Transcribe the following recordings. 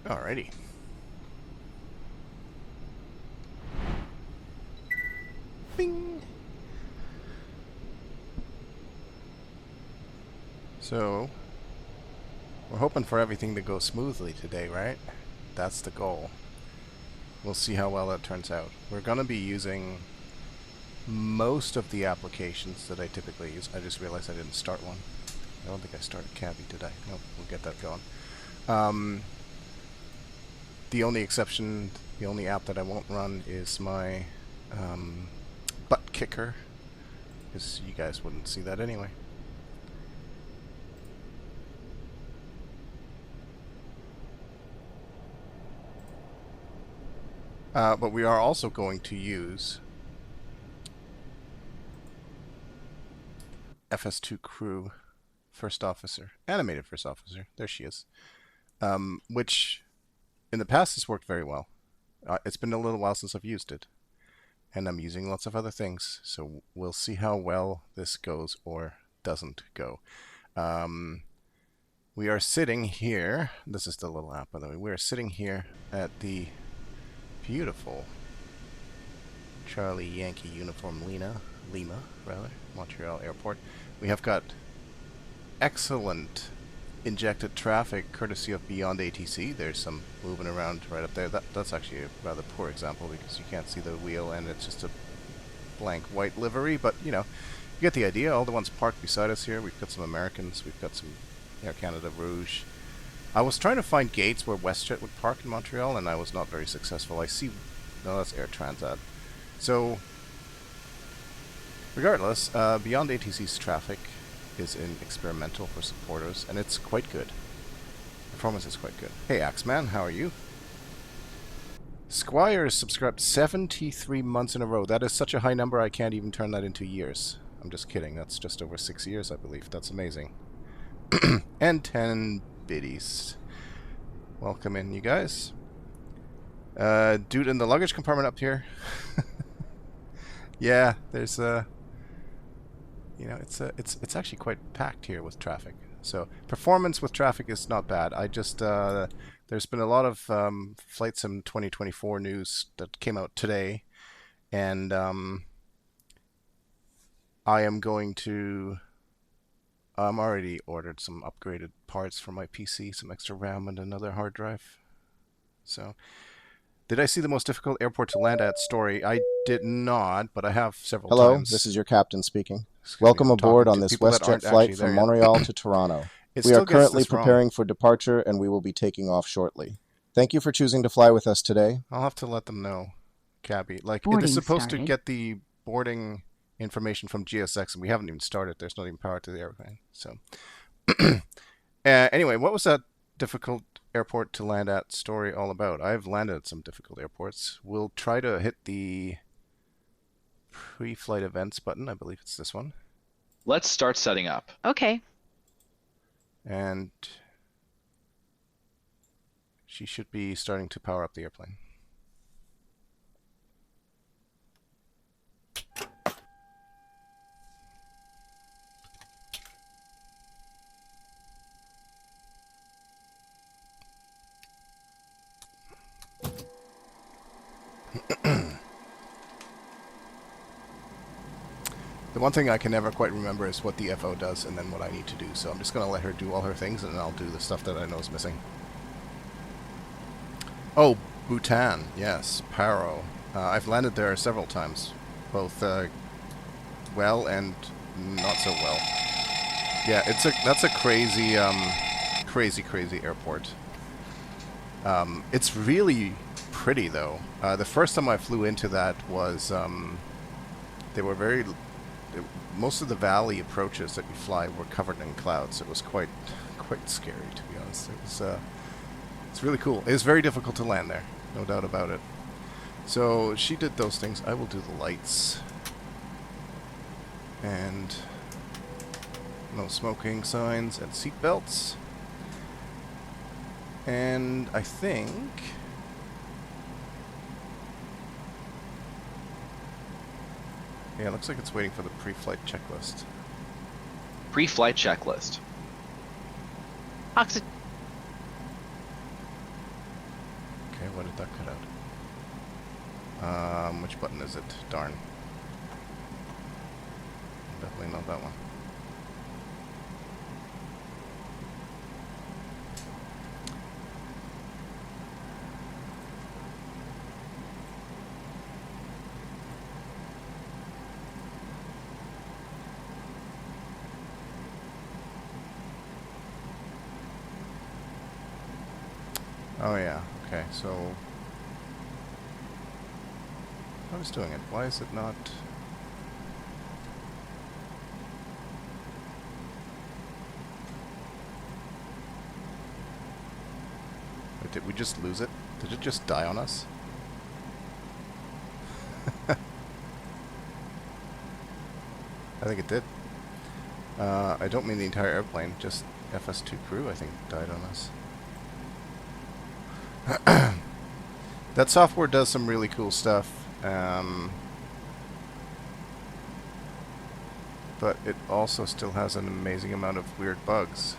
Alrighty. Bing! So, we're hoping for everything to go smoothly today, right? That's the goal. We'll see how well that turns out. We're going to be using most of the applications that I typically use. I just realized I didn't start one. I don't think I started Cabby, did I? Nope, we'll get that going. The only exception, the only app that I won't run is my butt kicker, because you guys wouldn't see that anyway. But we are also going to use FS2 crew first officer, animated first officer, there she is, which in the past has worked very well. It's been a little while since I've used it, and I'm using lots of other things, so we'll see how well this goes or doesn't go. We are sitting here, this is the little app by the way, we are sitting here at the beautiful Charlie Yankee Uniform Lima, Montreal Airport. We have got excellent injected traffic courtesy of Beyond ATC. There's some moving around right up there. That's actually a rather poor example because you can't see the wheel and it's just a blank white livery, but you know, you get the idea. All the ones parked beside us here. We've got some Americans, we've got some Air Canada Rouge. I was trying to find gates where Westjet would park in Montreal, and I was not very successful. I see... No, that's Air Transat. So, regardless, Beyond ATC's traffic is in experimental for supporters, and it's quite good. Performance is quite good. Hey, Axeman, how are you? Squires subscribed 73 months in a row. That is such a high number, I can't even turn that into years. I'm just kidding. That's just over 6 years, I believe. That's amazing. And 10 biddies. Welcome in, you guys. Dude in the luggage compartment up here. Yeah, there's a... You know, it's actually quite packed here with traffic. So performance with traffic is not bad. I just there's been a lot of Flight Sim 2024 news that came out today, and I'm already ordered some upgraded parts for my PC, some extra RAM and another hard drive. So, did I see the most difficult airport to land at story? I did not, but I have several times. Hello, this is your captain speaking. Welcome aboard on this WestJet flight from Montreal to Toronto. We are currently preparing for departure and we will be taking off shortly. Thank you for choosing to fly with us today. I'll have to let them know, Cabby. Like, it is supposed to get the boarding information from GSX, and we haven't even started. There's not even power to the airplane. So, anyway, what was that difficult airport to land at story all about? I've landed at some difficult airports. We'll try to hit the pre-flight events button. I believe it's this one. Let's start setting up. Okay. And she should be starting to power up the airplane. The one thing I can never quite remember is what the FO does and then what I need to do, so I'm just going to let her do all her things and then I'll do the stuff that I know is missing. Oh, Bhutan, yes, Paro. I've landed there several times, both well and not so well. Yeah, that's a crazy, crazy airport. It's really pretty though. The first time I flew into that was they were most of the valley approaches that you fly were covered in clouds. It was quite scary, to be honest. It's really cool. It was very difficult to land there, no doubt about it. So she did those things. I will do the lights. And no smoking signs and seat belts. And I think... Yeah, it looks like it's waiting for the pre-flight checklist. Pre-flight checklist. Why did that cut out? Which button is it? Darn. Definitely not that one. Oh yeah, okay, so I was doing it. Why is it not? Wait, did we just lose it? Did it just die on us? I think it did. I don't mean the entire airplane, just FS2 crew I think died on us. That software does some really cool stuff, but it also still has an amazing amount of weird bugs.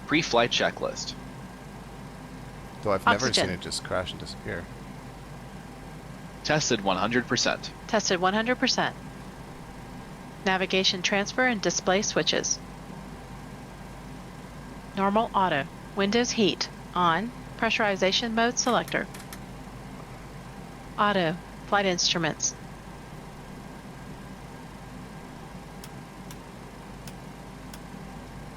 Pre-flight checklist. Though I've never seen it just crash and disappear. Tested 100%. Tested 100%. Navigation transfer and display switches. Normal auto. Windows heat. On. Pressurization mode selector. Auto. Flight instruments.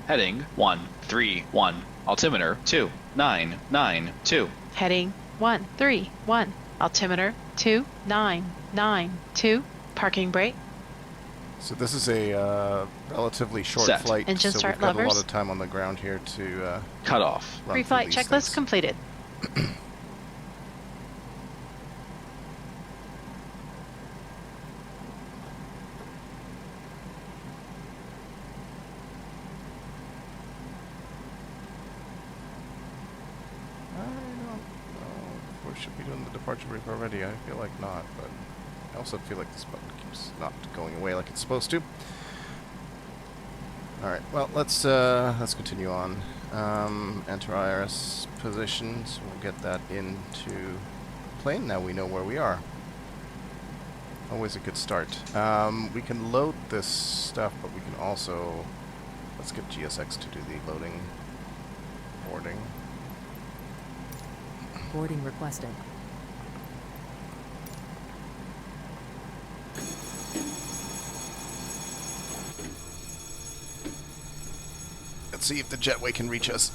Heading 131. Altimeter 2992. Heading 131. Altimeter 2992. Parking brake. So this is a relatively short Set. flight, Engine so start we've got a lot levers. of time on the ground here to Cut off. run Pre-flight through these checklist things. completed. I don't know if we should be doing the departure brief already. I feel like not, but I also feel like this button keeps not going away like it's supposed to. Alright, well, let's continue on. Enter IRS positions. We'll get that into plane. Now we know where we are. Always a good start. We can load this stuff, but we can also... Let's get GSX to do the loading, boarding. Boarding requested. Let's see if the jetway can reach us.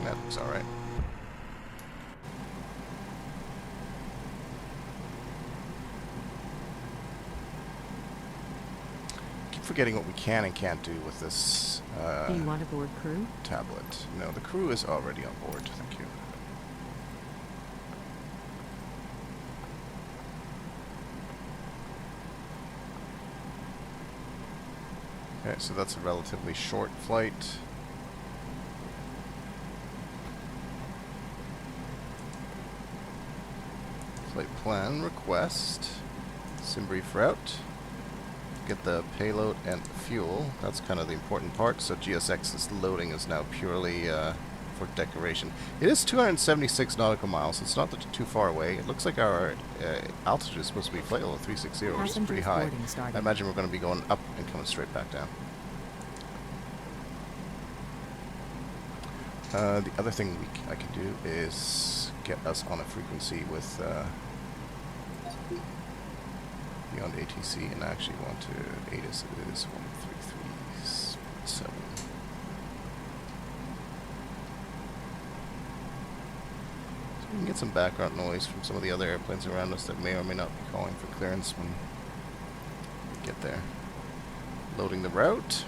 That looks all right. Keep forgetting what we can and can't do with this Do you want a board crew? tablet. No, the crew is already on board. Thank you. Okay, so that's a relatively short flight. Flight plan request. Sim brief route. Get the payload and the fuel. That's kind of the important part. So GSX's loading is now purely for decoration. It is 276 nautical miles. It's not too far away. It looks like our altitude is supposed to be flight level 360, which is pretty high. I imagine we're going to be going up and coming straight back down. The other thing I can do is get us on a frequency with beyond ATC, and I actually want to ATIS. It is 133.7. So we can get some background noise from some of the other airplanes around us that may or may not be calling for clearance when we get there. Loading the route.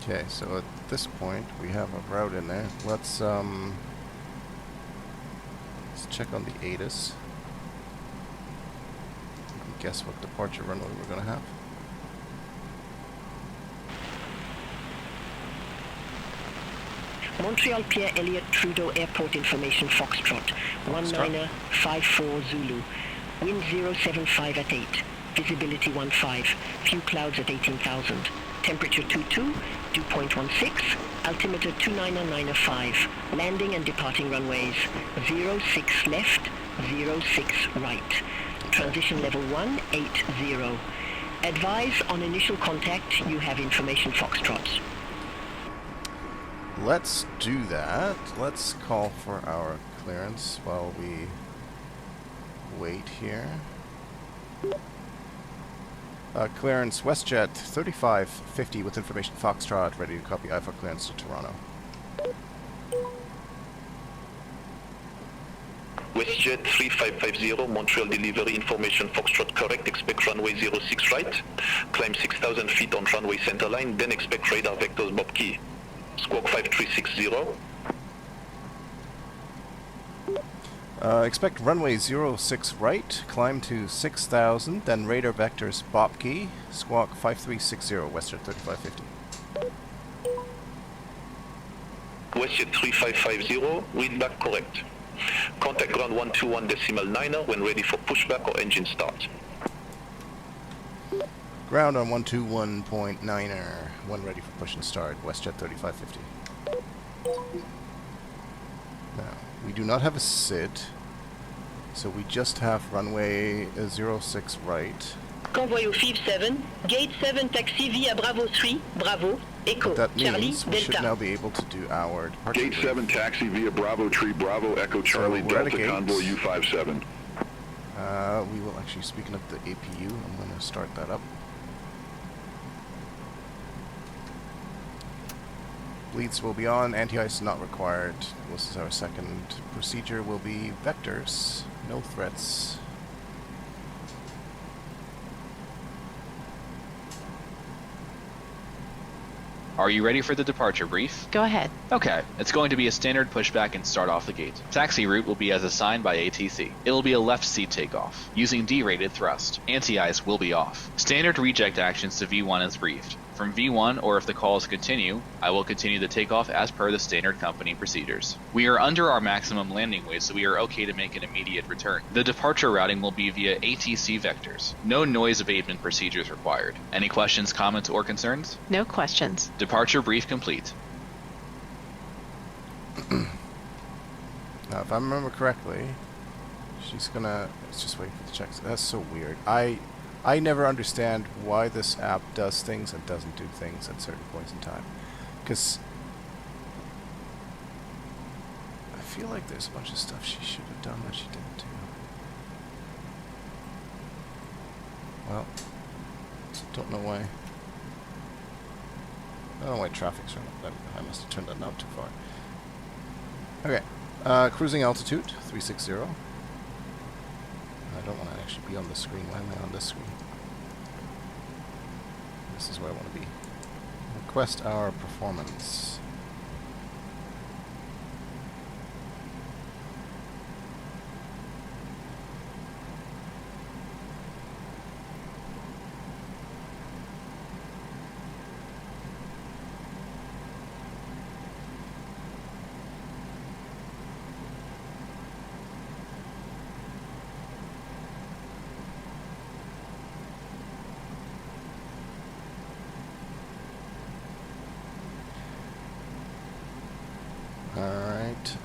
Okay, so at this point we have a route in there. Let's check on the ATIS. Guess what departure runway we're gonna have. Montreal-Trudeau Airport information Foxtrot 1954 Zulu. Wind 075 at 8. Visibility 15. Few clouds at 18,000. Temperature 22. Dew point 16. Altimeter 29905. Landing and departing runways 06 left, 06 right. Transition level 180. Advise on initial contact. You have information Foxtrot. Let's do that. Let's call for our clearance while we wait here. Clearance Westjet 3550 with information Foxtrot, ready to copy IFA clearance to Toronto. Westjet 3550, Montreal delivery information Foxtrot correct, expect runway 06 right, climb 6,000 feet on runway centerline, then expect radar vectors Bob Key. Squawk 5360. Expect runway 06 right, climb to 6,000, then radar vectors Bopkey, squawk 5360, Westjet 3550. Westjet 3550, read back correct. Contact ground 121.9er when ready for pushback or engine start. Ground on 121.9er, when ready for push and start, Westjet 3550. Now, we do not have a SID, so we just have runway 06 right. Convoy au FIV 7, gate 7 taxi via Bravo 3, Bravo, Echo, What that Charlie, means, we should Delta. now be able to do our departure Gate brief. 7 taxi via Bravo Tree, Bravo, Echo Charlie, we're at a Delta gate. Convoy U57. We will actually, speaking of the APU, I'm going to start that up. Bleeds will be on, anti-ice not required. This is our second procedure, will be vectors, no threats. Are you ready for the departure brief? Go ahead. Okay, it's going to be a standard pushback and start off the gate. Taxi route will be as assigned by ATC. It will be a left seat takeoff, using D-rated thrust. Anti-ice will be off. Standard reject actions to V1 as briefed. From V1, or if the calls continue, I will continue the takeoff as per the standard company procedures. We are under our maximum landing weight, so we are okay to make an immediate return. The departure routing will be via ATC vectors. No noise abatement procedures required. Any questions, comments, or concerns? No questions. Departure brief complete. Now, if I remember correctly, she's gonna... Let's just wait for the checks. That's so weird. I never understand why this app does things and doesn't do things at certain points in time. Because I feel like there's a bunch of stuff she should have done that she didn't do. Well, don't know why. I don't know why traffic's running up. I must have turned that knob too far. Okay, cruising altitude 360. I don't want to actually be on the screen. Why am I on this screen? This is where I want to be. Request our performance. Alright,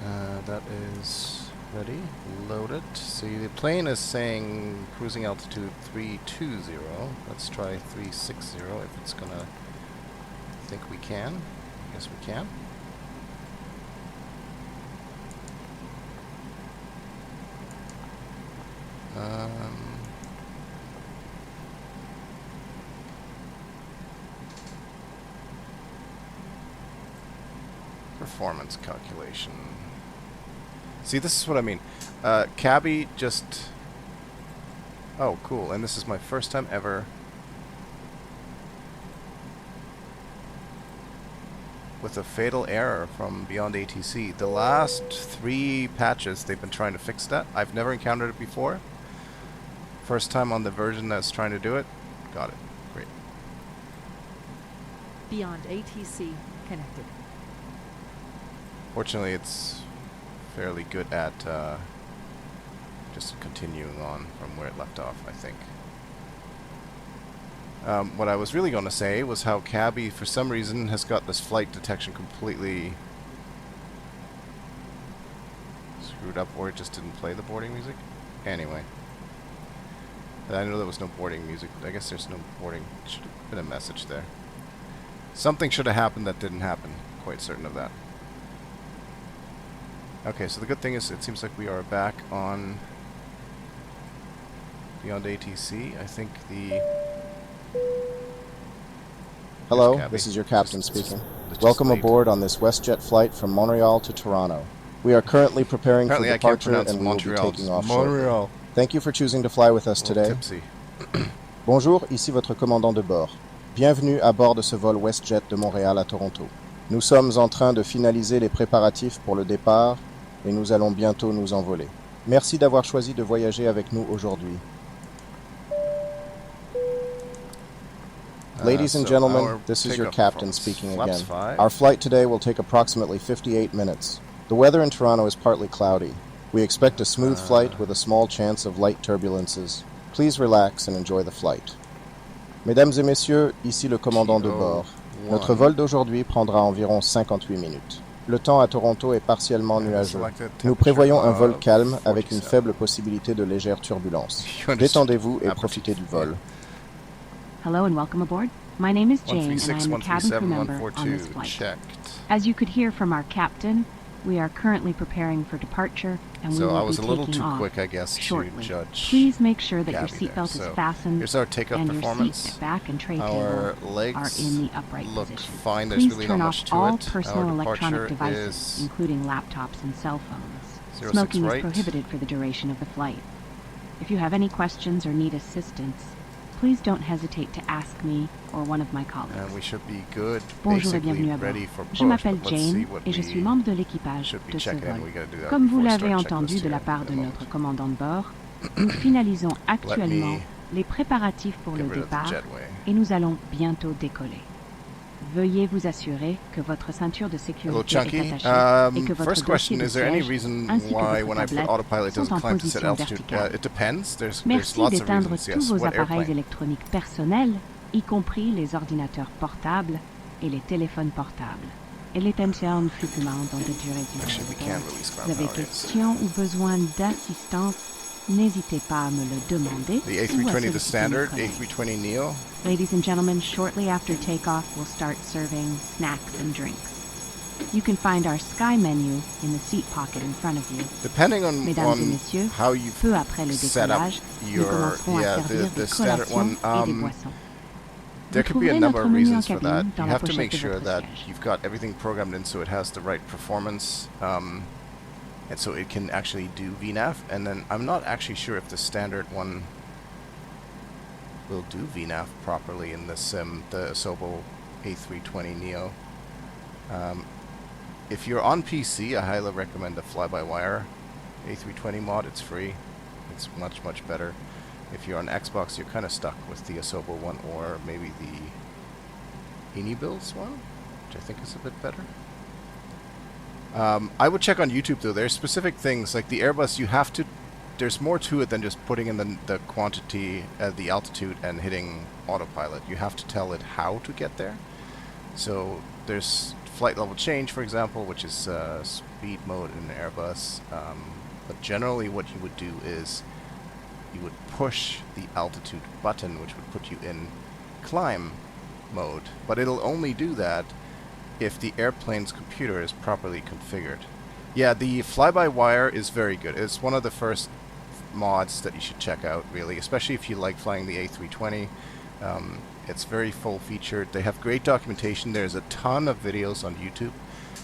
that is ready, loaded. See, the plane is saying cruising altitude 320. Let's try 360 if it's gonna think we can. I guess we can. Performance calculation. See, this is what I mean. Cabby just... Oh, cool. And this is my first time ever with a fatal error from beyond ATC. The last 3 patches, they've been trying to fix that. I've never encountered it before. First time on the version that's trying to do it. Got it. Great. Beyond ATC connected. Fortunately, it's fairly good at just continuing on from where it left off, I think. What I was really going to say was how Cabby, for some reason, has got this flight detection completely screwed up, or it just didn't play the boarding music. Anyway. I know there was no boarding music. I guess there's no boarding. Should have been a message there. Something should have happened that didn't happen. Quite certain of that. Okay, so the good thing is it seems like we are back on beyond ATC. I think the... Hello, this is your captain speaking. Welcome aboard on this Westjet flight from Montreal to Toronto. We are currently preparing for departure and we will be taking off shortly. Thank you for choosing to fly with us today. Bonjour, ici votre commandant de bord. Bienvenue à bord de ce vol Westjet de Montréal à Toronto. Nous sommes en train de finaliser les préparatifs pour le départ et nous allons bientôt nous envoler. Merci d'avoir choisi de voyager avec nous aujourd'hui. Ladies and gentlemen, this is your captain speaking again. Our flight today will take approximately 58 minutes. The weather in Toronto is partly cloudy. We expect a smooth flight with a small chance of light turbulences. Please relax and enjoy the flight. Mesdames et messieurs, ici le commandant de bord. Notre vol d'aujourd'hui prendra environ 58 minutes. Le temps à Toronto est partiellement nuageux. Nous prévoyons un vol calme avec une faible possibilité de légères turbulences. Détendez-vous et profitez du vol. Hello and welcome aboard. My name is Jane and I am the cabin crew member on this flight. As you could hear from our captain, we are currently preparing for departure, and we will be taking off shortly. Please make sure that your seatbelt is fastened and your seat back and tray table are in the upright position. Please turn off all personal electronic devices, including laptops and cell phones. Smoking is prohibited for the duration of the flight. If you have any questions or need assistance, please don't hesitate to ask me or one of my colleagues. And we should be good, Bonjour et bienvenue à bord. Je m'appelle Jane et je suis membre de l'équipage de ce vol. Comme vous l'avez entendu de la part de notre commandant de bord, nous finalisons actuellement les préparatifs pour le départ et nous allons bientôt décoller. Veuillez vous assurer que votre ceinture de sécurité est attachée et que votre dossier de siège ainsi que votre tablette sont en position verticale. Merci d'éteindre tous vos appareils électroniques personnels, y compris les ordinateurs portables et les téléphones portables. Et l'étection fut dans de durée du vol. Vous avez questions ou besoin d'assistance, n'hésitez pas à me le demander. The A320, the standard A320 Neo. Ladies and gentlemen, shortly after takeoff, we'll start serving snacks and drinks. You can find our Sky menu in the seat pocket in front of you. Depending on how you set up the standard one, there could be a number of reasons for that. You have to make sure that you've got everything programmed in so it has the right performance. And so it can actually do VNAV, and then I'm not actually sure if the standard one will do VNAV properly in the sim, the Asobo A320 Neo. If you're on PC, I highly recommend the fly-by-wire A320 mod. It's free. It's much, much better. If you're on Xbox, you're kind of stuck with the Asobo one, or maybe the Inibills one, which I think is a bit better. I would check on YouTube though. There's specific things like the Airbus. You have to. There's more to it than just putting in the quantity, the altitude, and hitting autopilot. You have to tell it how to get there. So there's flight level change, for example, which is speed mode in an Airbus. But generally, what you would do is you would push the altitude button, which would put you in climb mode. But it'll only do that if the airplane's computer is properly configured. Yeah, the fly-by-wire is very good. It's one of the first mods that you should check out, really, especially if you like flying the A320. It's very full-featured. They have great documentation. There's a ton of videos on YouTube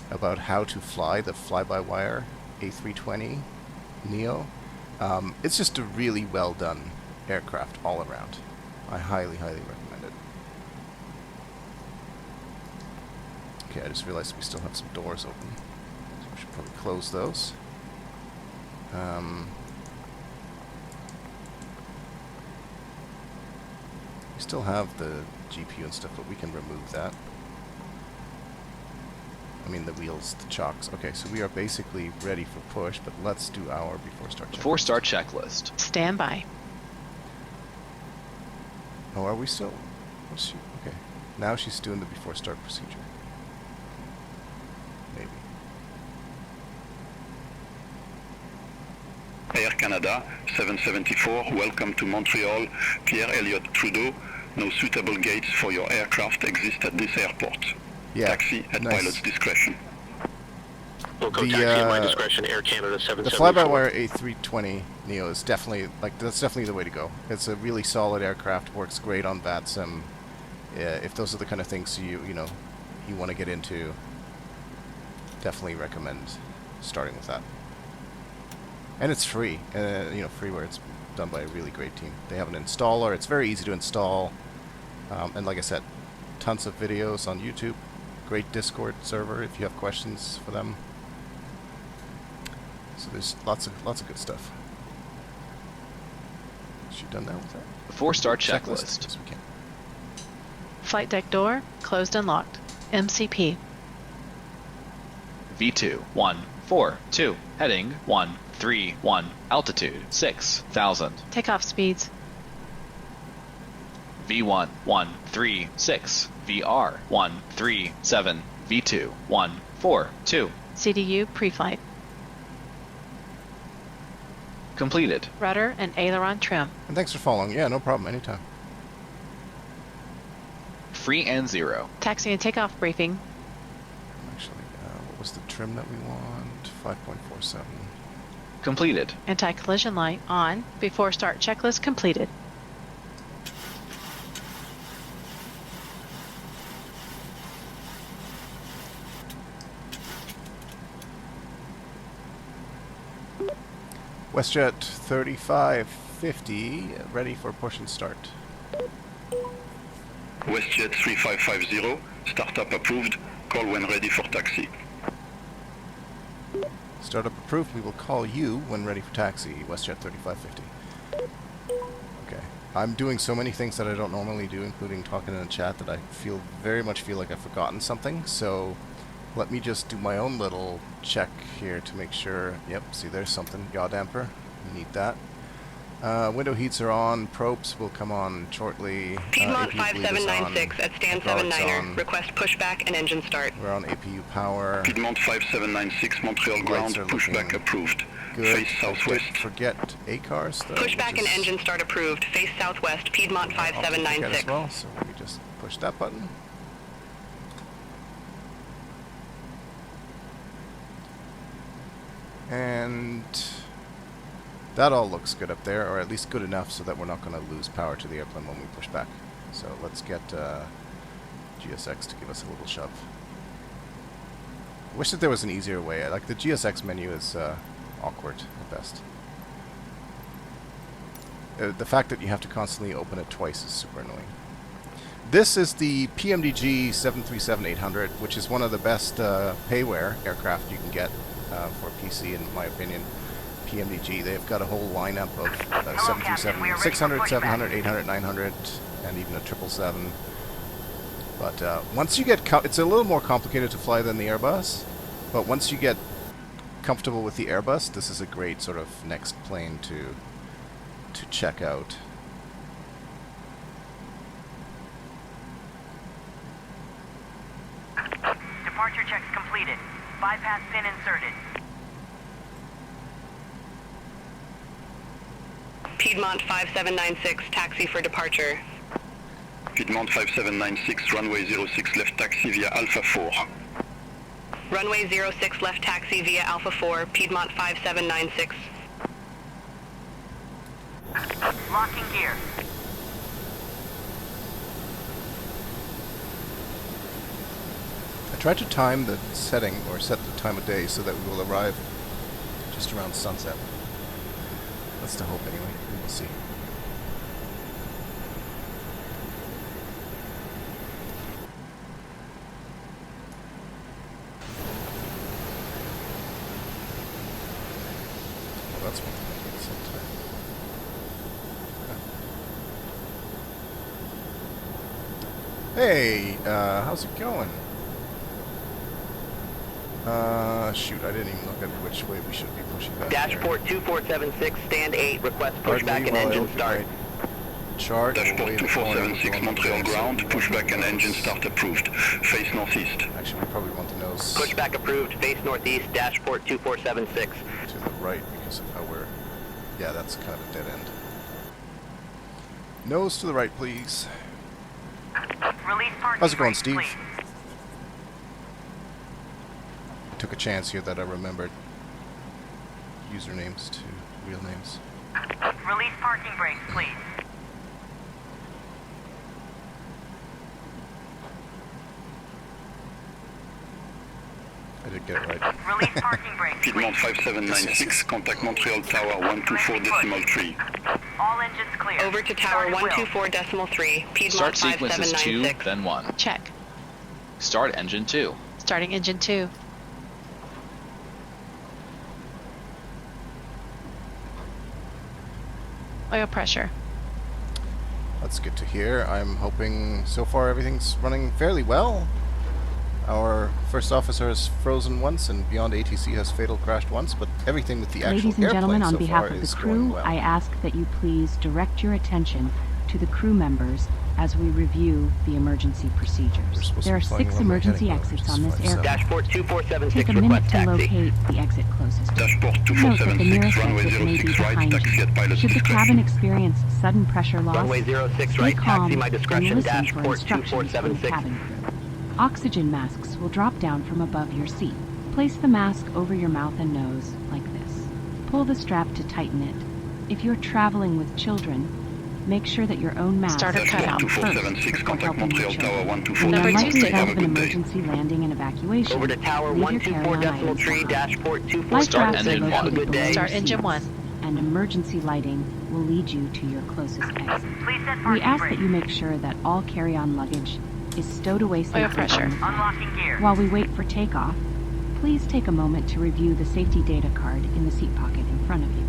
about how to fly the fly-by-wire A320 Neo. It's just a really well-done aircraft all around. I highly, highly recommend it. Okay, I just realized we still have some doors open. So we should probably close those. We still have the GPU and stuff, but we can remove that. I mean the wheels, the chocks. Okay, so we are basically ready for push, but let's do our before start checklist. Before start checklist. Stand by. Oh, are we still? What's she? Okay. Now she's doing the before start procedure. Maybe. Air Canada 774, welcome to Montreal. Pierre-Elliott-Trudeau. No suitable gates for your aircraft exist at this airport. Yeah, taxi at nice. pilot's discretion. Local taxi at my discretion, Air Canada 774. The fly-by-wire A320 Neo is definitely, that's definitely the way to go. It's a really solid aircraft, works great on VATSIM. If those are the kind of things you want to get into, definitely recommend starting with that. And it's free, freeware. It's done by a really great team. They have an installer. It's very easy to install. And like I said, tons of videos on YouTube. Great Discord server if you have questions for them. So there's lots of good stuff. Is she done that with that? Before start checklist. Yes, we can. Flight deck door closed and locked. MCP. V2 142 heading 131 altitude 6,000. Takeoff speeds. V1 136 VR 137 V2 142. CDU pre-flight. Completed. Rudder and aileron trim. And thanks for following. Yeah, no problem. Anytime. Free and 0. Taxi and takeoff briefing. Actually, what was the trim that we want? 5.47. Completed. Anti-collision light on. Before start checklist completed. Westjet 3550, ready for push and start. Westjet 3550, startup approved. Call when ready for taxi. Startup approved. We will call you when ready for taxi. Westjet 3550. Okay. I'm doing so many things that I don't normally do, including talking in the chat, that I very much feel like I've forgotten something. So let me just do my own little check here to make sure. Yep, see there's something. Yaw damper. We need that. Window heats are on. Probes will come on shortly. Piedmont 5796 at stand 79er. Request pushback and engine start. We're on APU power. Piedmont 5796, Montreal ground, pushback approved. Good. Face southwest. Forget ACARS though. Pushback and engine start approved. Face southwest. Piedmont 5796. As well, so let me just push that button. And that all looks good up there, or at least good enough so that we're not going to lose power to the airplane when we push back. So let's get GSX to give us a little shove. I wish that there was an easier way. Like the GSX menu is awkward at best. The fact that you have to constantly open it twice is super annoying. This is the PMDG 737-800, which is one of the best payware aircraft you can get for PC, in my opinion. PMDG, they've got a whole lineup of 737, 600, 700, 800, 900, and even a 777. But once you get, it's a little more complicated to fly than the Airbus, but once you get comfortable with the Airbus, this is a great sort of next plane to check out. Departure checks completed. Bypass pin inserted. Piedmont 5796, taxi for departure. Piedmont 5796, runway 06 left taxi via Alpha 4. Runway 06 left taxi via Alpha 4, Piedmont 5796. Locking gear. I tried to time the setting, or set the time of day, so that we will arrive just around sunset. That's the hope anyway. We will see. Hey, how's it going? Shoot, I didn't even look at which way we should be pushing back. Dashport 2476, stand 8, request pushback and engine start. Chart. Dashport 2476, Montreal ground, pushback and engine start approved. Face northeast. Actually, we probably want the nose. Pushback approved, face northeast, Dashport 2476. To the right because of how we're... Yeah, that's kind of a dead end. Nose to the right, please. Release parking. How's it going, Steve? Please. I took a chance here that I remembered usernames to real names. Release parking brakes, please. I did get it right. Release parking brakes, please. Piedmont 5796, contact Montreal Tower 124.3. All engines clear. Over to Tower 124.3, Piedmont Start sequence is 2, 5796. then 1. Check. Start engine 2. Starting engine 2. Oil pressure. That's good to hear. I'm hoping so far everything's running fairly well. Our first officer has frozen once, and Beyond ATC has fatal crashed once, but everything with the actual Ladies and gentlemen, on so behalf far of the is crew, going well. I ask that you please direct your attention to the crew members as we review the emergency procedures. There are 6 emergency exits on this aircraft. Dashport 2476, Take a minute request to taxi. locate the exit closest. Dashport Note that the 2476, nearest runway exit may be 06 right, behind taxi you. at pilot's Should the discretion. cabin experience sudden pressure loss, Runway 06 stay right, calm taxi my and discretion, listen for Dashport instructions from the 2476. cabin crew. Oxygen masks will drop down from above your seat. Place the mask over your mouth and nose, like this. Pull the strap to tighten it. If you're traveling with children, make sure that your own mask Starter is cutout. on first 2476, before contact helping your Montreal Tower children. 124. In the Number two, unlikely take event Have of a an good day. emergency landing and evacuation, Over to Tower leave your carry-on 124.3, items behind. Dashport Life 2476. Start rafts are engine located one. below your Start engine seats, 1. and emergency lighting will lead you to your closest exit. Please set We parking ask brakes. that you make sure that all carry-on luggage is stowed away safely. pressure. on the side. Unlocking gear. While we wait for takeoff, please take a moment to review the safety data card in the seat pocket in front of you.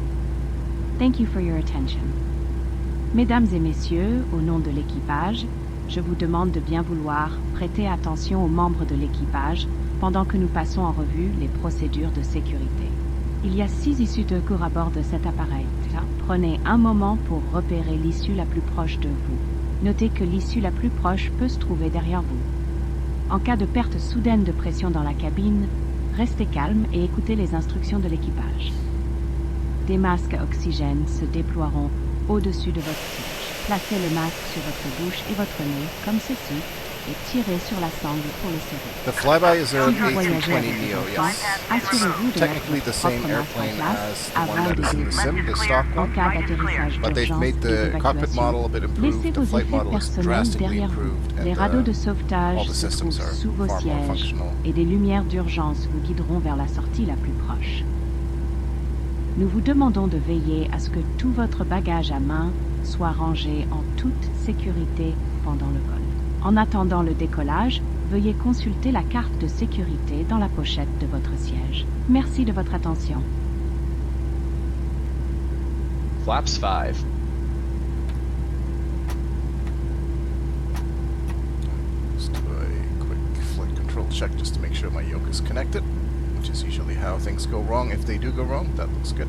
Thank you for your attention. Mesdames et messieurs, au nom de l'équipage, je vous demande de bien vouloir prêter attention aux membres de l'équipage pendant que nous passons en revue les procédures de sécurité. Il y a 6 issues de secours à bord de cet appareil. Prenez un moment pour repérer l'issue la plus proche de vous. Notez que l'issue la plus proche peut se trouver derrière vous. En cas de perte soudaine de pression dans la cabine, restez calme et écoutez les instructions de l'équipage. Des masques à oxygène se déploieront au-dessus de votre siège. Placez le masque sur votre bouche et votre nez, comme ceci, et tirez sur la sangle pour le serrer. The flyby is an Si vous voyagez A320 avec Neo, des enfants, yes. assurez-vous de Technically mettre the votre same propre masque en airplane place as the one avant that de is in the décoller. sim, the stock En one. cas d'atterrissage But they've d'urgence made et the cockpit model a bit d'évacuation, laissez improved, the vos flight effets model is personnels drastically derrière vous. improved, Les and radeaux de all sauvetage the se systems trouvent are sous vos far more sièges functional. et des lumières d'urgence vous guideront vers la sortie la plus proche. Nous vous demandons de veiller à ce que tout votre bagage à main soit rangé en toute sécurité pendant le vol. En attendant le décollage, veuillez consulter la carte de sécurité dans la pochette de votre siège. Merci de votre attention. Flaps 5. Let's do a quick flight control check just to make sure my yoke is connected, which is usually how things go wrong. If they do go wrong, that looks good.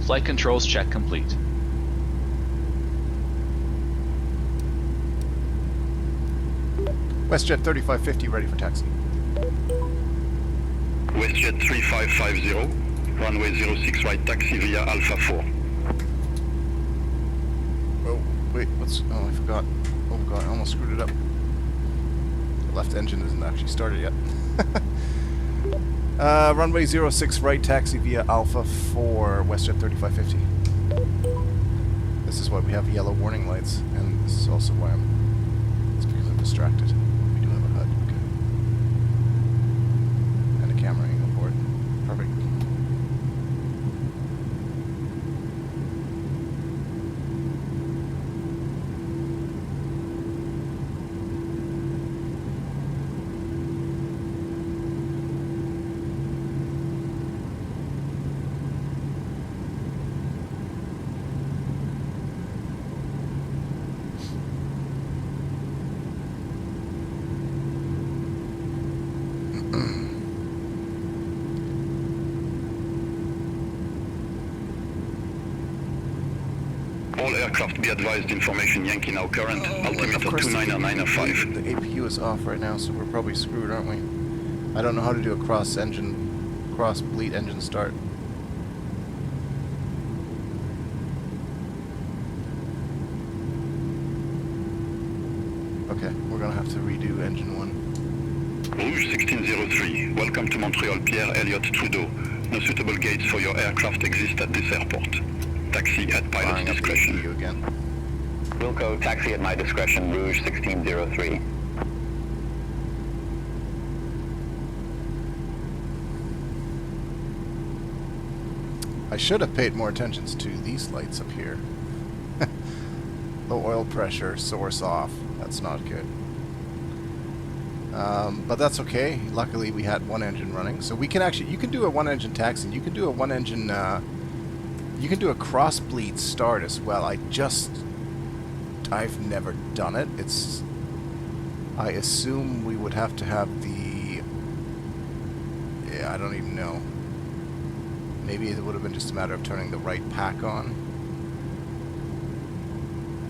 Flight controls check complete. Westjet 3550 ready for taxi. Westjet 3550, runway 06 right, taxi via Alpha 4. Oh, wait, what's... Oh, I forgot. Oh god, I almost screwed it up. The left engine isn't actually started yet. Runway 06 right, taxi via Alpha 4, Westjet 3550. This is why we have yellow warning lights, and this is also why it's because I'm distracted. We do have a HUD, okay. And a camera angle board. Perfect. All aircraft be advised, information Yankee now current, altimeter 29905. The APU is off right now, so we're probably screwed, aren't we? I don't know how to do a cross-bleed engine start. Okay, we're gonna have to redo engine 1. Rouge 1603, welcome to Montreal Pierre Elliott Trudeau. No suitable gates for your aircraft exist at this airport. Taxi at pilot's discretion. You again. Wilco, taxi at my discretion, Rouge 1603. I should have paid more attention to these lights up here. Low oil pressure, source off. That's not good. But that's okay. Luckily, we had one engine running, so we can actually. You can do a one-engine taxi. You can do a one-engine. You can do a cross-bleed start as well. I've never done it. I assume we would have to have the. Yeah, I don't even know. Maybe it would have been just a matter of turning the right pack on.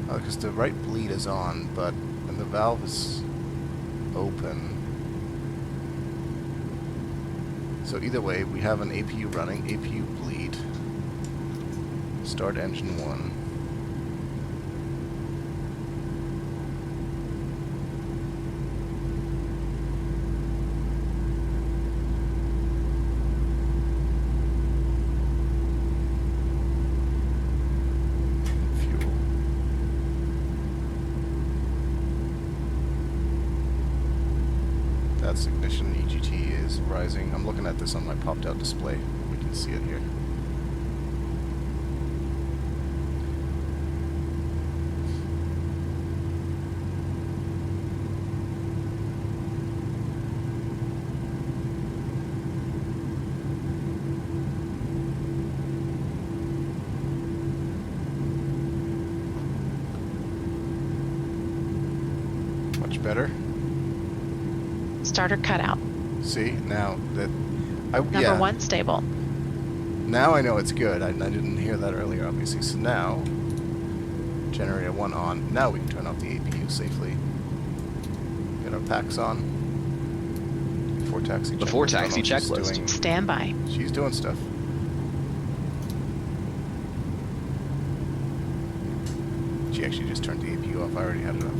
Because the right bleed is on, but and the valve is open. So either way, we have an APU running, APU bleed. Start engine 1. That's ignition. EGT is rising. I'm looking at this on my popped out display. We can see it here. Much better. Starter cutout. See, now that Number 1 stable. Now I know it's good. I didn't hear that earlier, obviously. So now, generator 1 on. Now we can turn off the APU safely. Get our packs on. Before taxi. Before taxi checklist. Standby. She's doing stuff. She actually just turned the APU off. I already had it off.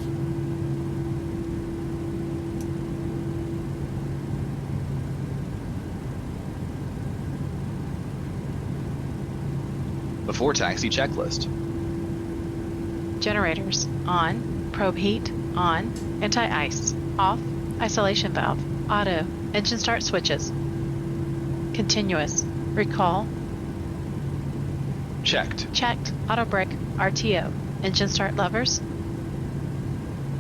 Before taxi checklist. Generators on. Probe heat on. Anti-ice off. Isolation valve auto. Engine start switches. Continuous. Recall. Checked. Checked. Auto brake. RTO. Engine start levers.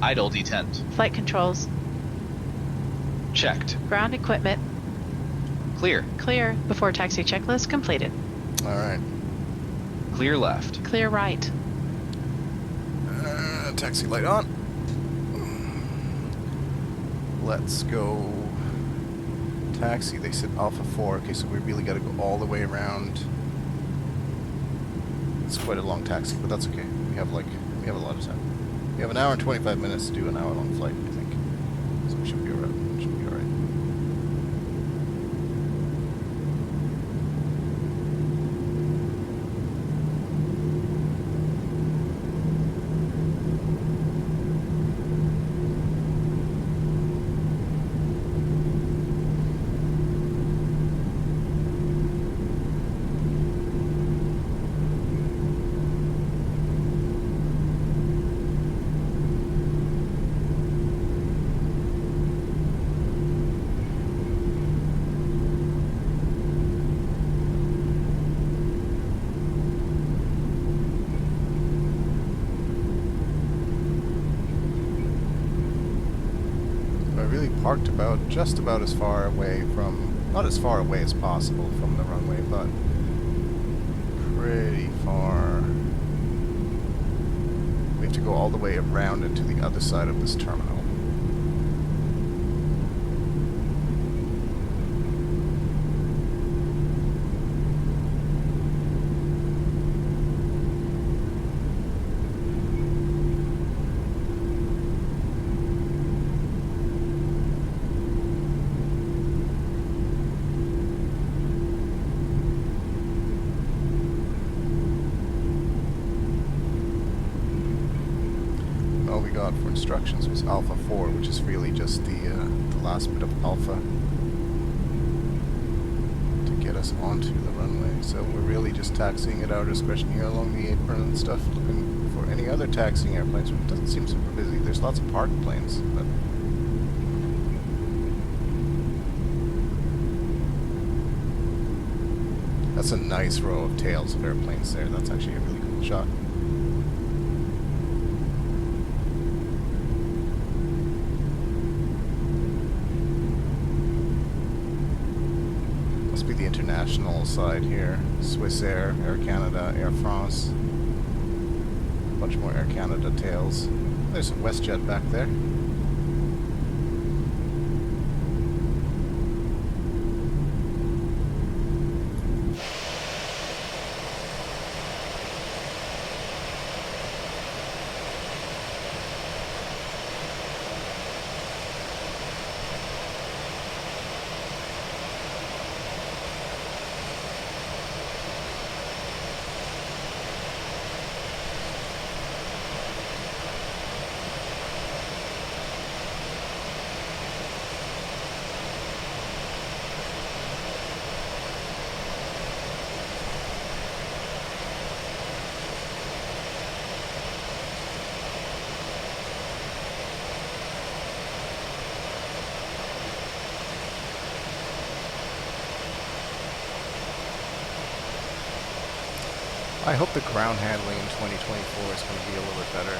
Idle detent. Flight controls. Checked. Ground equipment. Clear. Clear. Before taxi checklist completed. All right. Clear left. Clear right. Taxi light on. Let's go. Taxi. They said Alpha 4. Okay, so we really got to go all the way around. It's quite a long taxi, but that's okay. We have a lot of time. We have an hour and 25 minutes to do an hour-long flight, I think. So we should be alright. Parked just about as far away from, not as far away as possible from the runway, but pretty far. We have to go all the way around into the other side of this terminal. got for instructions was Alpha 4, which is really just the last bit of Alpha to get us onto the runway. So we're really just taxiing at our discretion here along the apron and stuff, looking for any other taxiing airplanes. It doesn't seem super busy. There's lots of parked planes, but that's a nice row of tails of airplanes there. That's actually a really cool shot. Must be the international side here. Swiss Air, Air Canada, Air France. A bunch more Air Canada tails. There's some Westjet back there. I hope the ground handling in 2024 is going to be a little bit better.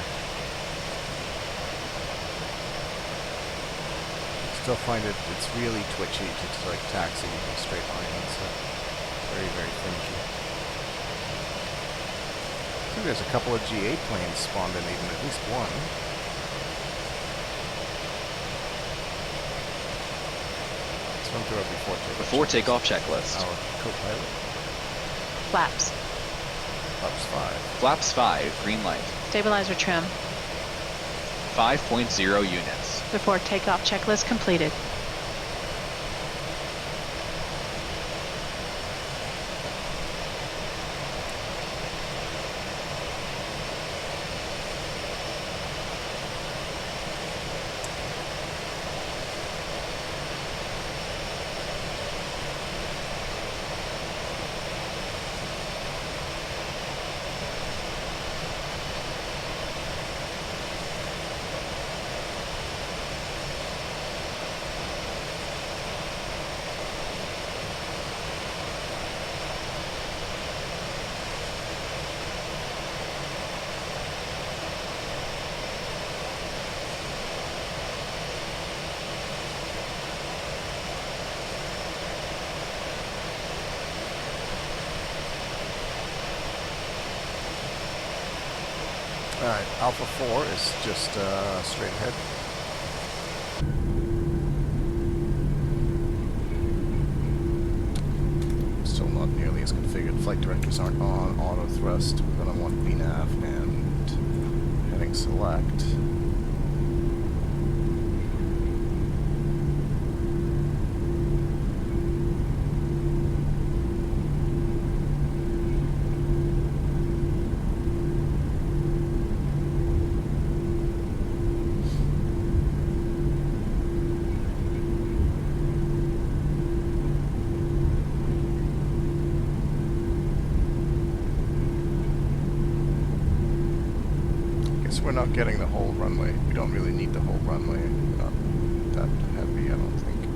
Still find it's really twitchy to like taxi in a straight line. It's very, very finicky. I think there's a couple of G8 planes spawned in, even at least one. Let's run through our before takeoff checklist. Our co-pilot. Flaps. Flaps 5. Flaps 5, green light. Stabilizer trim. 5.0 units. Before takeoff checklist completed. Alright, Alpha 4 is just straight ahead. Still not nearly as configured. Flight directors aren't on. Auto thrust. We're going to want VNAV and heading select. We're not getting the whole runway. We don't really need the whole runway. We're not that heavy, I don't think.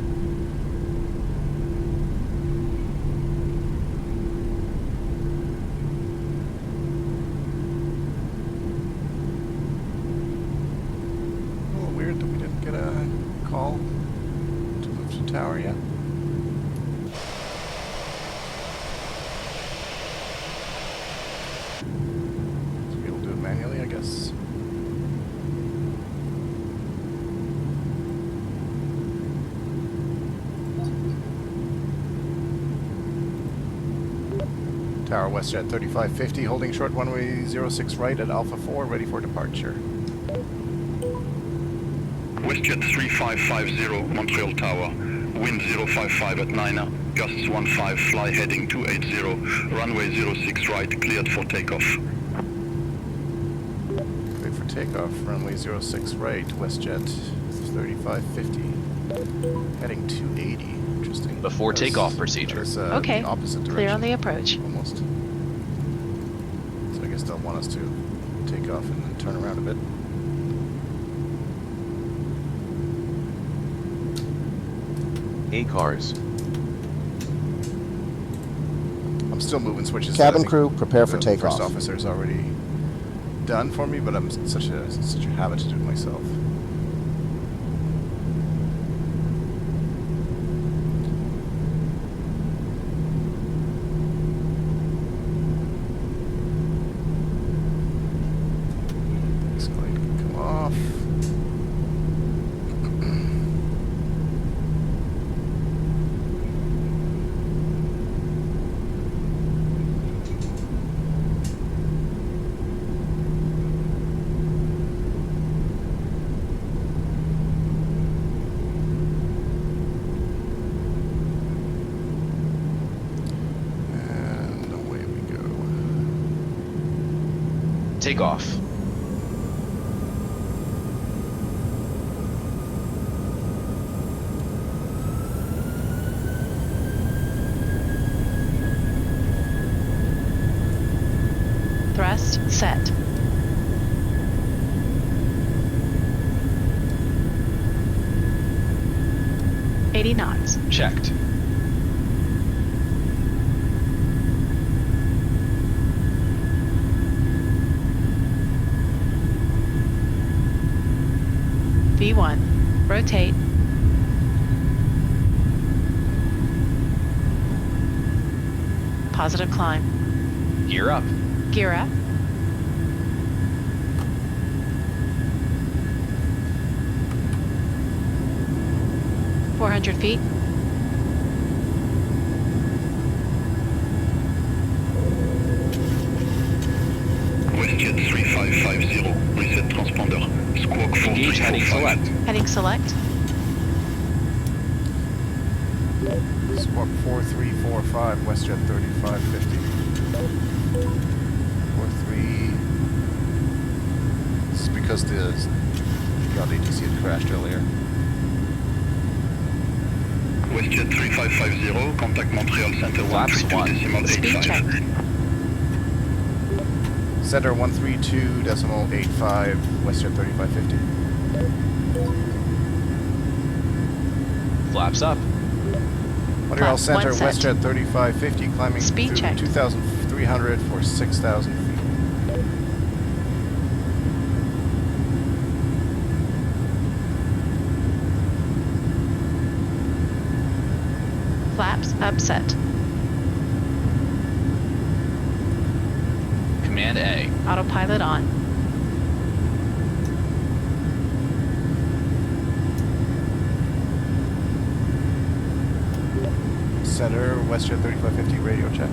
A little weird that we didn't get a call to move to tower yet. So we'll do it manually, I guess. Tower Westjet 3550, holding short runway 06 right at Alpha 4, ready for departure. Westjet 3550, Montreal Tower, wind 055 at 9, gusts 15, fly heading 280, runway 06 right, cleared for takeoff. Cleared for takeoff, runway 06 right, Westjet 3550. Heading 280. Interesting. Before takeoff procedure. Okay. The opposite direction. Clear on the approach. Almost. So I guess they'll want us to take off and then turn around a bit. Cars. I'm still moving switches. Cabin crew, prepare for takeoff. First officer's already done for me, but I'm such a habit to do it myself. It's going to come off. Takeoff. Thrust set. $80 knots. Checked. V1. Rotate. Positive climb. Gear up. Gear up. $400 feet. Westjet 3550, reset transponder. Squawk 4345. Engage heading select. Heading select. Squawk 4345, Westjet 3550. 43. This is because the Beyond ATC had crashed earlier. Westjet 3550, contact Montreal Center 132.85. Center 132.85, Westjet 3550. Flaps up. Montreal Center, one set. Westjet 3550, climbing Speed through check. 2,300 for 6,000 feet. Flaps upset. Command A. Autopilot on. Center, Westjet 3550, radio check.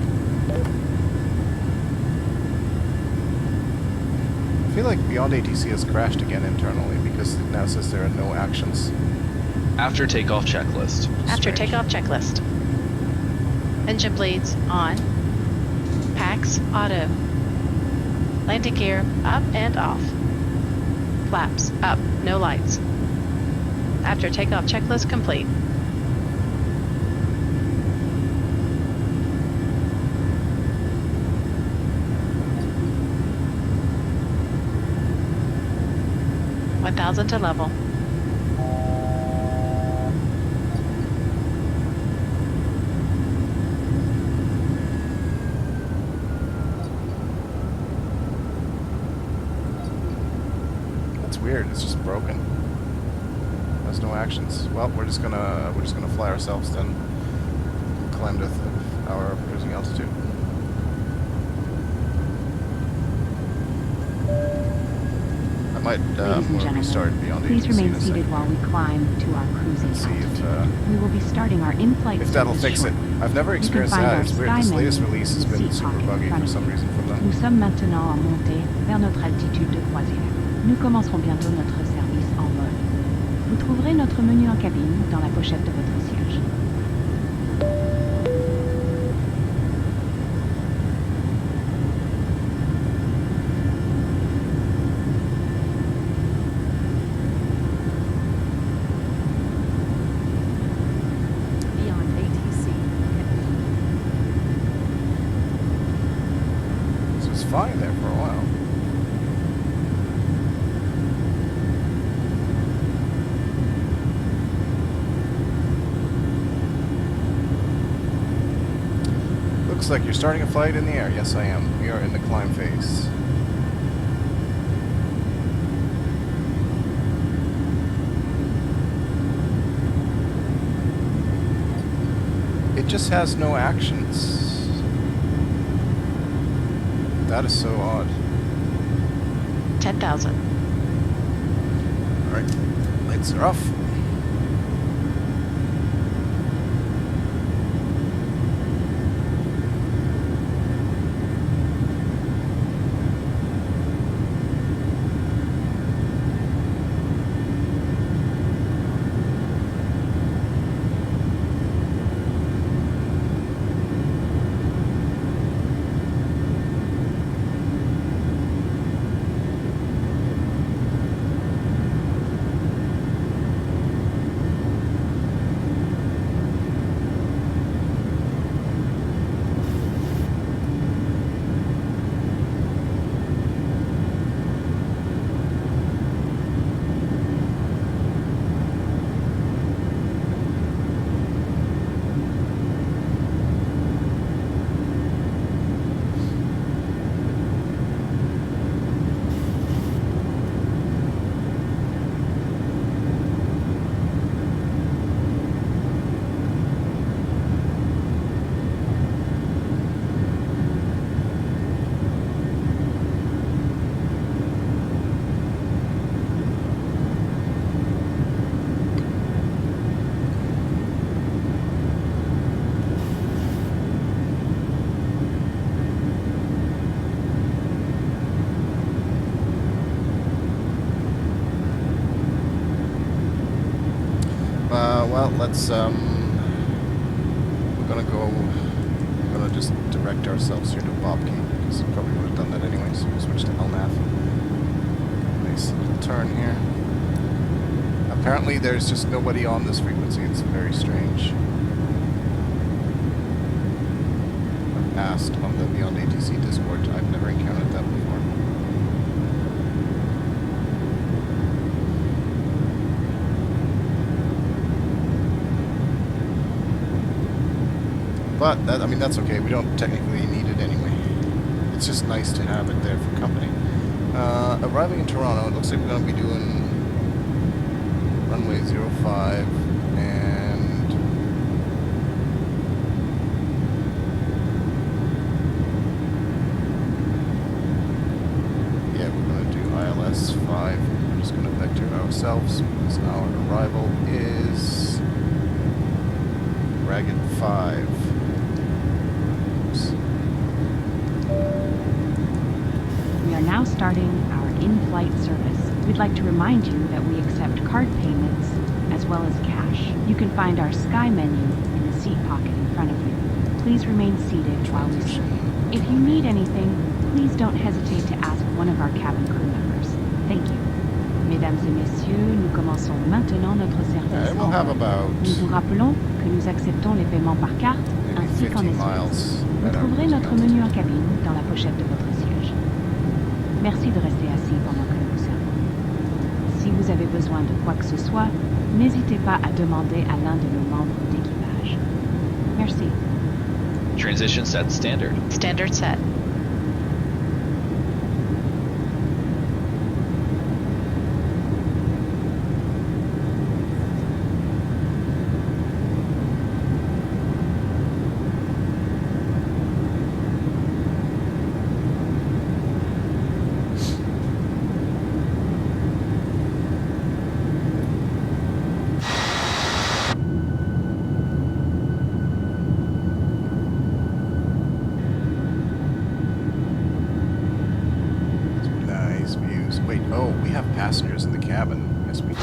I feel like Beyond ATC has crashed again internally because it now says there are no actions. After takeoff checklist. After takeoff checklist. Engine bleeds on. Packs auto. Landing gear up and off. Flaps up, no lights. After takeoff checklist complete. $1,000 to level. That's weird. It's just broken. There's no actions. Well, we're just gonna fly ourselves then. Climb to our cruising altitude. I might restart Beyond please ATC remain seated while we climb to our cruising altitude. We will be starting our in-flight if that'll fix it. I've never experienced that. It's weird. This latest release has been super buggy for some reason from them. Nous sommes maintenant en montée vers notre altitude de croisière. Nous commencerons bientôt notre service en vol. Vous trouverez notre menu en cabine dans la pochette de votre siège. fine there for a while. Looks like you're starting a flight in the air. Yes, I am. We are in the climb phase. It just has no actions. That is so odd. 10,000. Alright, lights are off. Well, let's, we're gonna just direct ourselves here to Bobkey, because we probably would have done that anyway, so we'll switch to LNAV. Nice little turn here. Apparently there's just nobody on this frequency, it's very strange. I've asked on the Beyond ATC Discord, I've never encountered that before. But, I mean, that's okay. We don't technically need it anyway. It's just nice to have it there for company. Arriving in Toronto, it looks like we're going to be doing runway 05 and... yeah, we're going to do ILS 5. We're just going to vector ourselves because our arrival is Ragged 5. We are now starting our in-flight service. We'd like to remind you that we accept card payments as well as cash. You can find our Sky menu in the seat pocket in front of you. Please remain seated while we serve. If you need anything, please don't hesitate to ask one of our cabin crew members. Thank you. Mesdames et messieurs, nous commençons maintenant notre service. We'll have about nous vous rappelons que nous acceptons les paiements par carte ainsi qu'en espèces. Vous trouverez notre menu en cabine dans la pochette de votre siège. Merci de rester assis pendant que nous vous servons. Si vous avez besoin de quoi que ce soit, n'hésitez pas à demander à l'un de nos membres d'équipage. Merci. Transition set standard. Standard set. Passengers in the cabin. Yes, we do.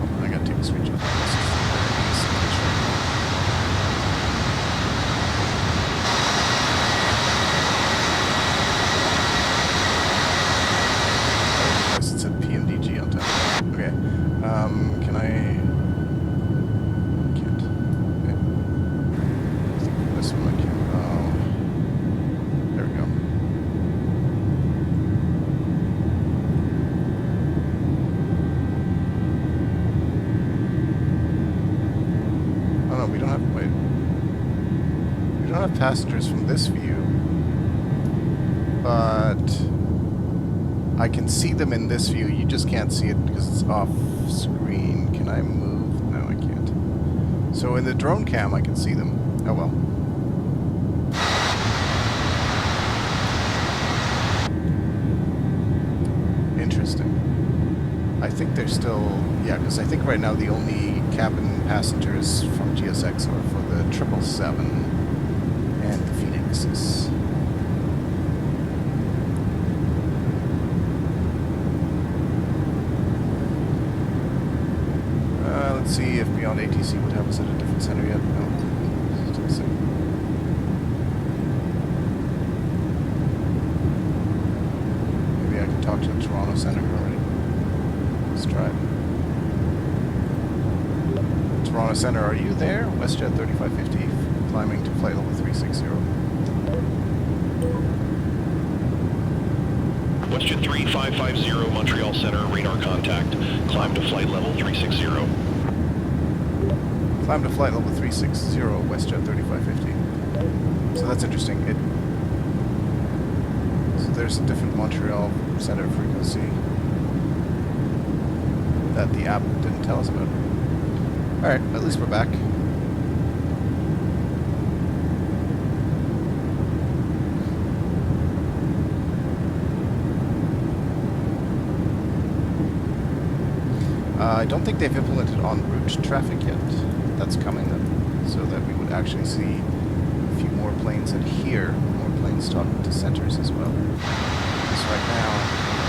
Oh, I gotta take a switch off. Oh, it said PMDG on top. Okay. Can I... Can't. Okay. we don't have, wait. We don't have passengers from this view. But I can see them in this view. You just can't see it because it's off screen. Can I move? No, I can't. So in the drone cam, I can see them. Oh well. Interesting. I think they're still, yeah, because I think right now the only cabin passengers from GSX are for the 777 and the Phoenixes. Let's see if Beyond ATC would have us at a different center yet. No. Still the same. Maybe I can talk to the Toronto Center already. Let's try it. Toronto Center, are you there? Westjet 3550, climbing to flight level 360. Westjet 3550, Montreal Center, radar contact. Climb to flight level 360. Climb to flight level 360, Westjet 3550. So that's interesting. So there's a different Montreal Center frequency that the app didn't tell us about. Alright, at least we're back. I don't think they've implemented en route traffic yet. That's coming then, so that we would actually see a few more planes and hear more planes talking to centers as well. Because right now,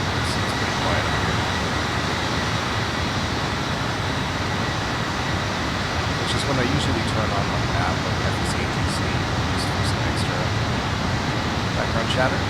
it seems pretty quiet up here. Which is when I usually turn on the app like FSATC, just for some extra background chatter.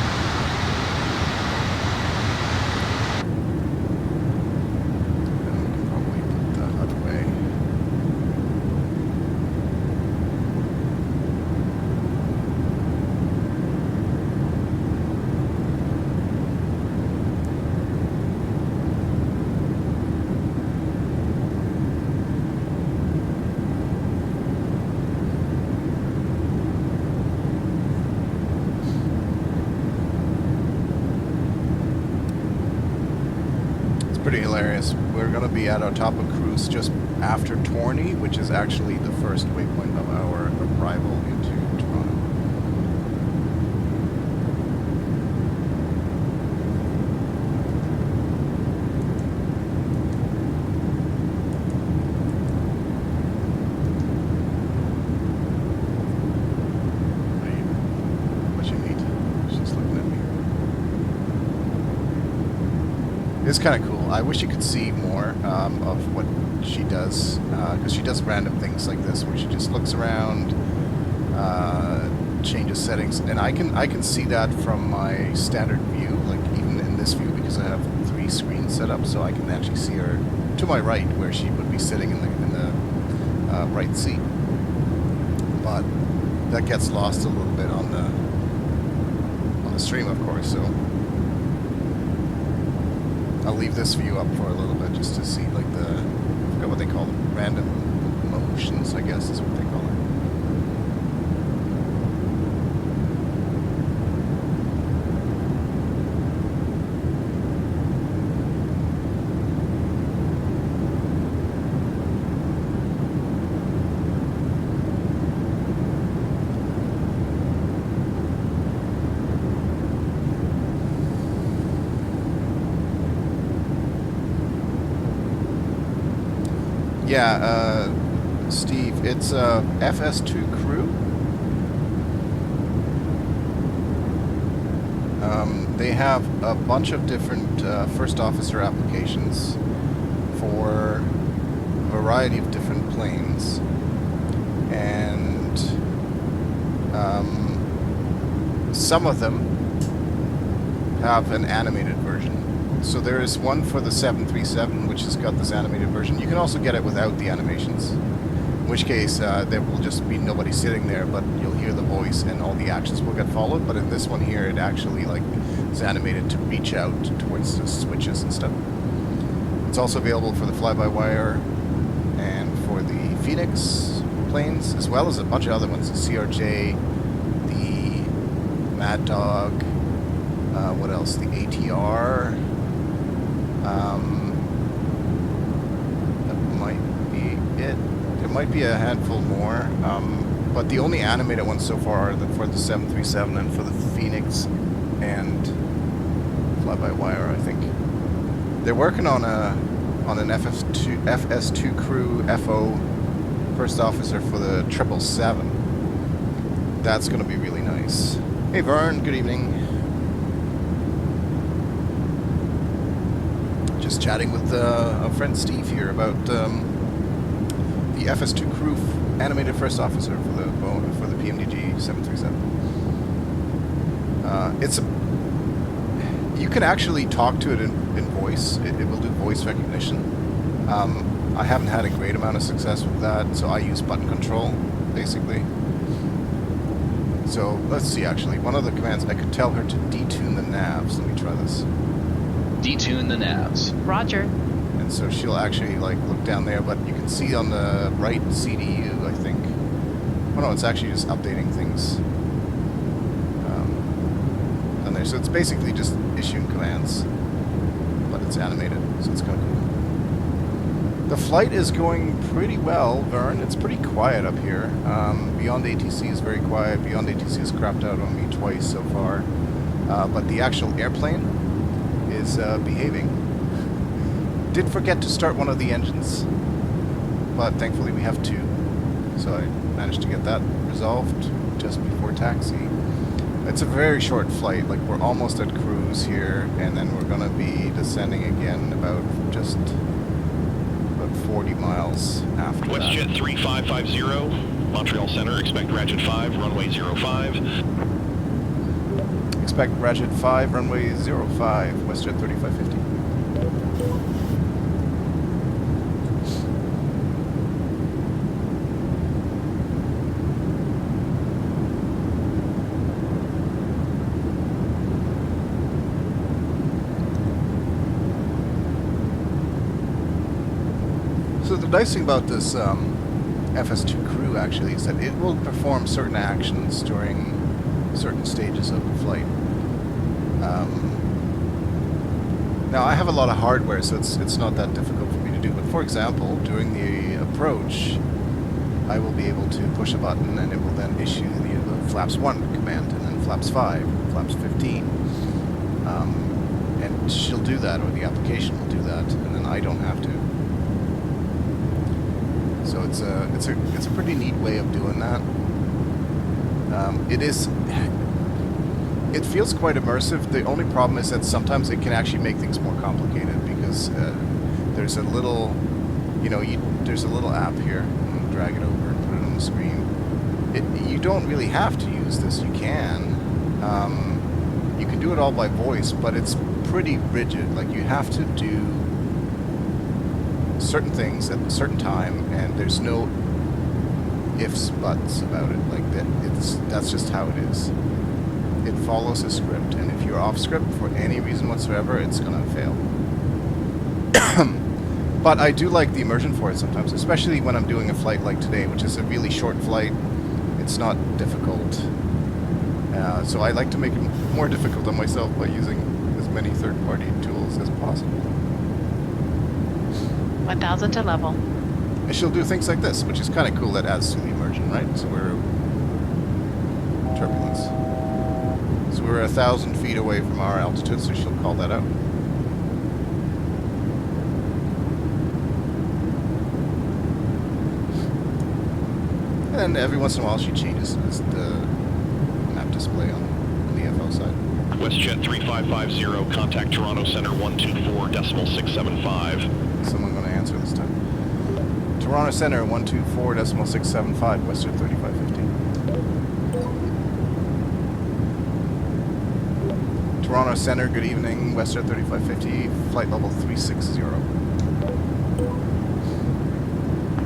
Pretty hilarious. We're going to be at our top of cruise just after Torney, which is actually the first waypoint of our arrival into Toronto. What you need? She's looking at me. It's kind of cool. I wish you could see more of what she does, because she does random things like this, where she just looks around, changes settings, and I can see that from my standard view, like even in this view, because I have 3 screens set up, so I can actually see her to my right, where she would be sitting in the right seat. But that gets lost a little bit on the stream, of course. So I'll leave this view up for a little bit just to see, like, I forgot what they call them, random motions, I guess is what they call it. Yeah, Steve, it's FS2 crew. They have a bunch of different first officer applications for a variety of different planes, and some of them have an animated version. So there is one for the 737, which has got this animated version. You can also get it without the animations, in which case there will just be nobody sitting there, but you'll hear the voice and all the actions will get followed. But in this one here, it actually is animated to reach out towards the switches and stuff. It's also available for the fly-by-wire and for the Phoenix, airplanes, as well as a bunch of other ones, the CRJ, the Mad Dog, what else, the ATR, that might be it. There might be a handful more, but the only animated ones so far are for the 737 and for the Phoenix and Fly-by-Wire, I think. They're working on an FS2 crew FO first officer for the 777. That's going to be really nice. Hey Vern, good evening. Just chatting with our friend Steve here about the FS2 crew animated first officer for the PMDG 737. You can actually talk to it in voice. It will do voice recognition. I haven't had a great amount of success with that, so I use button control, basically. So, let's see actually. One of the commands, I could tell her to detune the navs. Let me try this. Detune the navs. Roger. And so she'll actually, like, look down there, but you can see on the right CDU, I think. Oh no, it's actually just updating things. On there. So it's basically just issuing commands, but it's animated, so it's kind of cool. The flight is going pretty well, Vern. It's pretty quiet up here. Beyond ATC is very quiet. Beyond ATC has crapped out on me twice so far. But the actual airplane is behaving. Did forget to start one of the engines, but thankfully we have two. So I managed to get that resolved just before taxi. It's a very short flight. Like, we're almost at cruise here, and then we're going to be descending again about 40 miles after Westjet that. 3550, Montreal Center, expect Ratchet 5, runway 05. Expect Ratchet 5, runway 05, Westjet 3550. So the nice thing about this FS2 crew actually is that it will perform certain actions during certain stages of the flight. Now I have a lot of hardware, so it's not that difficult for me to do, but for example, during the approach, I will be able to push a button and it will then issue the flaps 1 command, and then flaps 5, flaps 15. And she'll do that, or the application will do that, and then I don't have to. So it's a pretty neat way of doing that. It feels quite immersive. The only problem is that sometimes it can actually make things more complicated because there's a little, there's a little app here. I'm gonna drag it over and put it on the screen. You don't really have to use this. You can. You can do it all by voice, but it's pretty rigid. Like, you have to do certain things at a certain time, and there's no ifs, buts about it. Like that, that's just how it is. It follows a script, and if you're off script for any reason whatsoever, it's gonna fail. But I do like the immersion for it sometimes, especially when I'm doing a flight like today, which is a really short flight. It's not difficult. So I like to make it more difficult on myself by using as many third-party tools as possible. 1,000 to level. And she'll do things like this, which is kind of cool. That adds to the immersion, right? So we're turbulence. So we're 1,000 feet away from our altitude, so she'll call that out. And every once in a while she changes the map display on the FO side. Westjet 3550, contact Toronto Center 124.675. Someone going to answer this time. Toronto Center 124.675, Westjet 3550. Toronto Center, good evening, Westjet 3550, flight level 360.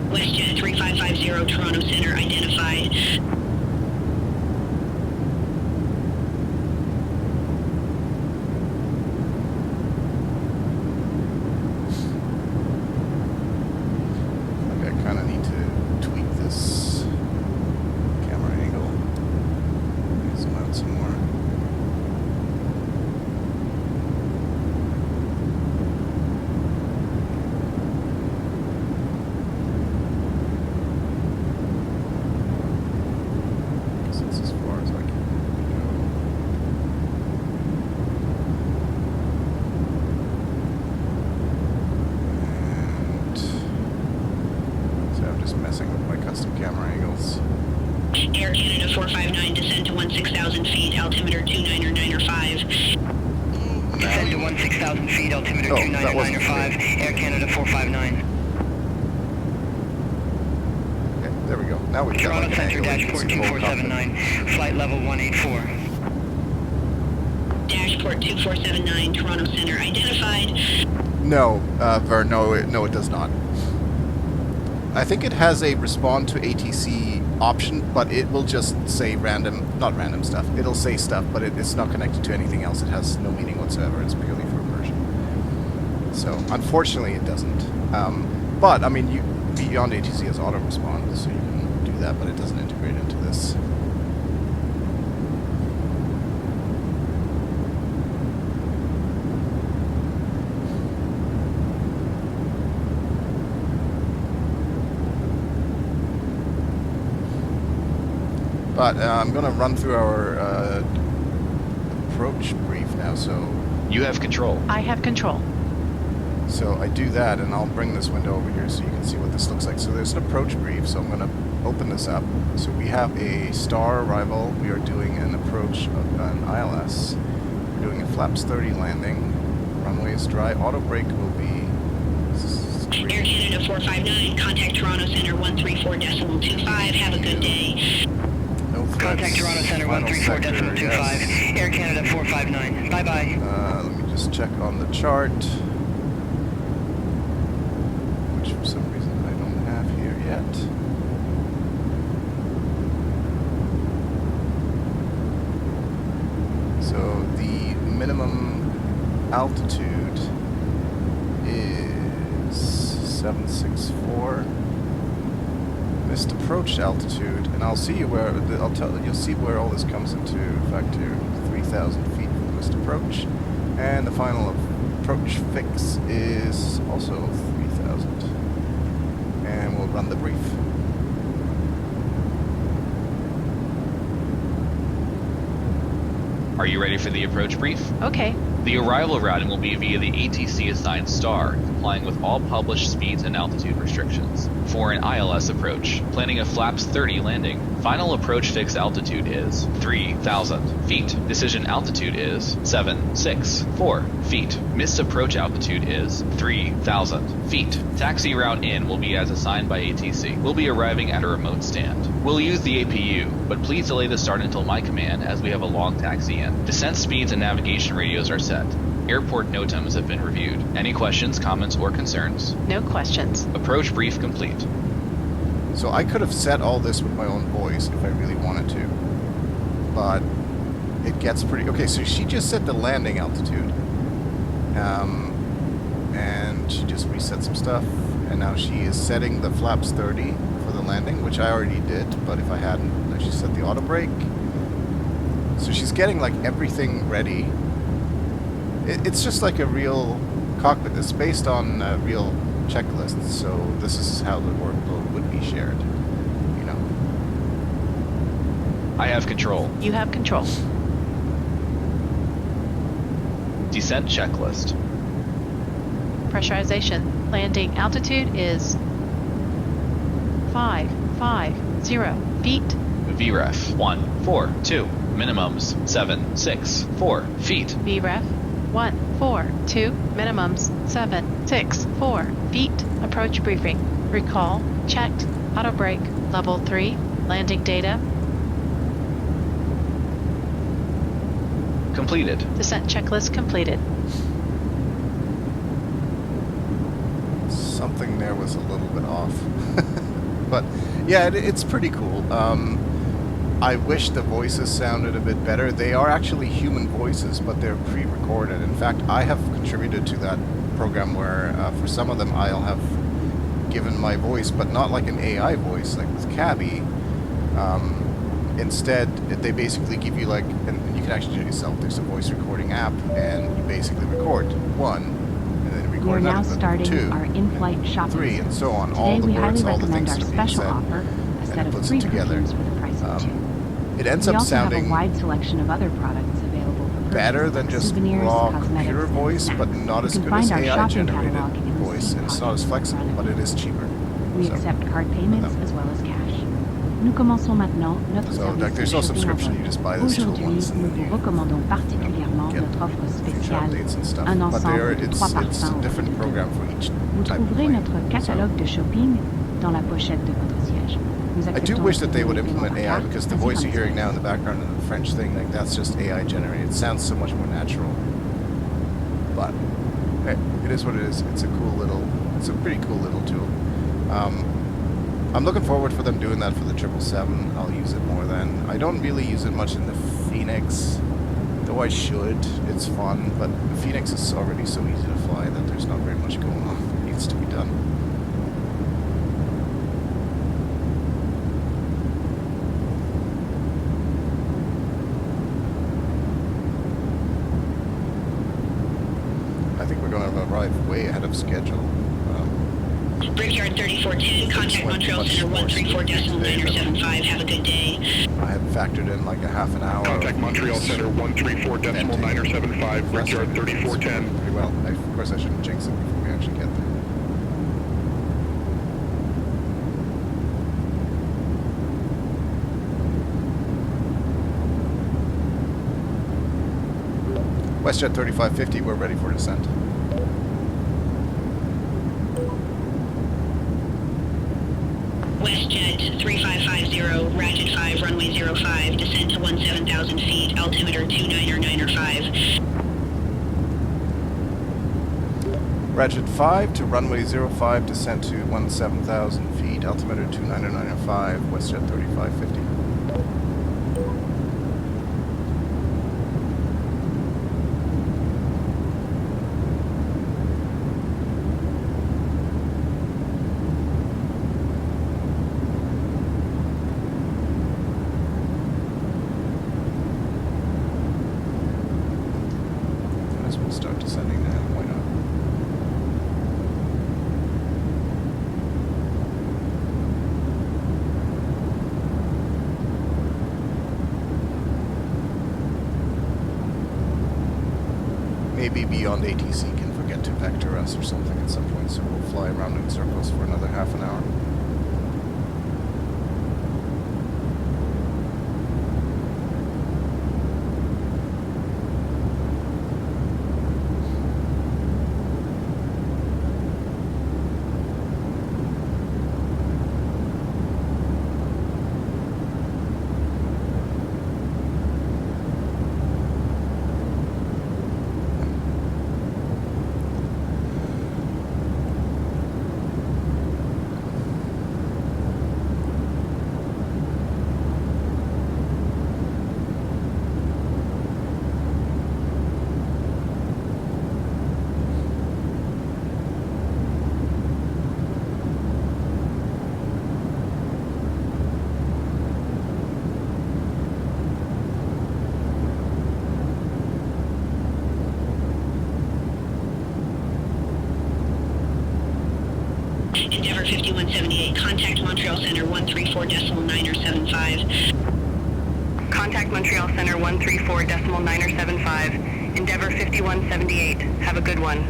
Westjet 3550, Toronto Center, identified. Okay, I kind of need to tweak this. Eagles. Air Canada 459, descend to 16,000 feet, altimeter 29905. Descend to 16,000 feet, altimeter 29905. Air Canada 459. Okay, there we go. Now we've got Toronto like Center, dashport 2479, flight level 184. Dashport 2479, Toronto Center, identified. No, Vern, no, it does not. I think it has a respond to ATC option, but it will just say not random stuff. It'll say stuff, but it's not connected to anything else. It has no meaning whatsoever. It's purely for immersion. So, unfortunately, it doesn't. But, I mean, beyond ATC has auto respond, so you can do that, but it doesn't integrate into this. But I'm going to run through our approach brief now, so... You have control. I have control. So I do that, and I'll bring this window over here so you can see what this looks like. So there's an approach brief, so I'm going to open this up. So we have a star arrival. We are doing an approach of an ILS. We're doing a flaps 30 landing. Runway is dry. Auto brake will be... Air Canada 459, contact Toronto Center 134.25. Have a good day. No threats. Contact Toronto Center 134.25. Yes. Air Canada 459. Bye-bye. Let me just check on the chart, which for some reason I don't have here yet. So the minimum altitude is 764. Missed approach altitude, and I'll see you where you'll see where all this comes into effect here. 3,000 feet for the missed approach, and the final approach fix is also 3,000. And we'll run the brief. Are you ready for the approach brief? Okay. The arrival routing will be via the ATC assigned star, complying with all published speeds and altitude restrictions. For an ILS approach, planning a flaps 30 landing. Final approach fix altitude is 3,000 feet. Decision altitude is 764 feet. Missed approach altitude is 3,000 feet. Taxi route in will be as assigned by ATC. We'll be arriving at a remote stand. We'll use the APU, but please delay the start until my command as we have a long taxi in. Descent speeds and navigation radios are set. Airport NOTAMs have been reviewed. Any questions, comments, or concerns? No questions. Approach brief complete. So I could have set all this with my own voice if I really wanted to, but it gets pretty... Okay, so she just set the landing altitude, and she just reset some stuff, and now she is setting the flaps 30 for the landing, which I already did, but if I hadn't, she set the auto brake. So she's getting like everything ready. It's just like a real cockpit. It's based on real checklists, so this is how the workload would be shared, you know. I have control. You have control. Descent checklist. Pressurization. Landing altitude is 550 feet. VREF 142. Minimums 764 feet. VREF 142. Minimums 764 feet. Approach briefing. Recall. Checked. Auto brake. Level 3. Landing data. Completed. Descent checklist completed. Something there was a little bit off. But yeah, it's pretty cool. I wish the voices sounded a bit better. They are actually human voices, but they're pre-recorded. In fact, I have contributed to that program where for some of them I'll have given my voice, but not like an AI voice, like with Cabby. Instead, they basically give you like, and you can actually do it yourself, there's a voice recording app, and you basically record one, and then record We're now another, starting two, our in-flight shopping. 3, and so on. Today All the we words, highly all the recommend things our that are being special said, offer, a and set it of puts free it together. coupons for the price of 2. It ends We up also sounding have a wide selection of other products available for better purchase, than just souvenirs, raw cosmetics, computer and voice, snacks. but not as You good can as find our AI shopping generated catalog in the voice, seat and it's pocket not as flexible, in front but of it you. is cheaper. We So, accept card payments as well as cash. Nous commençons maintenant notre service de there's no shopping en subscription, you just buy this tool Aujourd'hui, once and nous then vous you recommandons particulièrement notre offre future spéciale, updates and stuff. un But ensemble de 3 it's parfums a different au prix de program for each Vous type of trouverez plane. notre catalogue de shopping dans la pochette de votre siège. Nous I do acceptons wish de that they would communiquer implement votre AI carte because the ainsi voice qu'un you're hearing message. now in the background and the French thing, like that's just AI generated. It sounds so much more natural. But hey, it is what it is. It's a pretty cool little tool. I'm looking forward for them doing that for the 777. I'll use it more then. I don't really use it much in the Phoenix, though I should. It's fun, but the Phoenix is already so easy to fly that there's not very much going on that needs to be done. I think we're going to arrive way ahead of schedule. Brickyard 3410, contact Montreal Center 134.975. Have a good day. I had factored in like a half an hour. Contact Montreal Center 134.975, Brickyard 3410. Pretty well. Of course, I shouldn't jinx it before we actually get there. Westjet 3550, we're ready for descent. Westjet 3550, Ratchet 5, runway 05, descent to 17,000 feet, altimeter 299er5. Ratchet 5 to runway 05, descent to 17,000 feet, altimeter 299er5, Westjet 3550. Maybe beyond ATC can forget to vector us or something at some point, so we'll fly around in circles for another half an hour. Endeavour 5178, contact Montreal Center 134.975. Contact Montreal Center 134.975. Endeavour 5178, have a good one.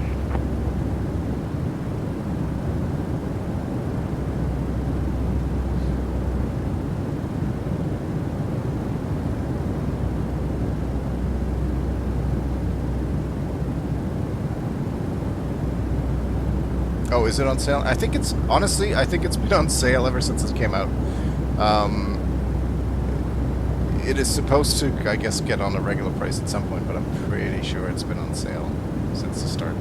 Oh, is it on sale? I think it's, honestly, I think it's been on sale ever since it came out. It is supposed to, I guess, get on a regular price at some point, but I'm pretty sure it's been on sale since the start.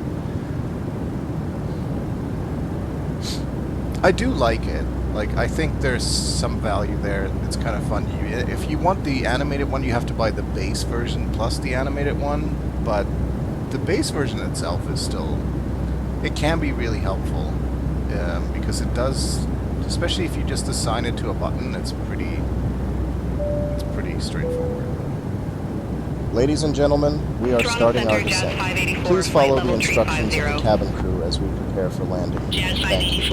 I do like it. Like, I think there's some value there. It's kind of fun. If you want the animated one, you have to buy the base version plus the animated one, but the base version itself is still... It can be really helpful because it does, especially if you just assign it to a button, it's pretty straightforward. Ladies and gentlemen, we are starting our descent. Please follow the instructions of the cabin crew as we prepare for landing. Thank you.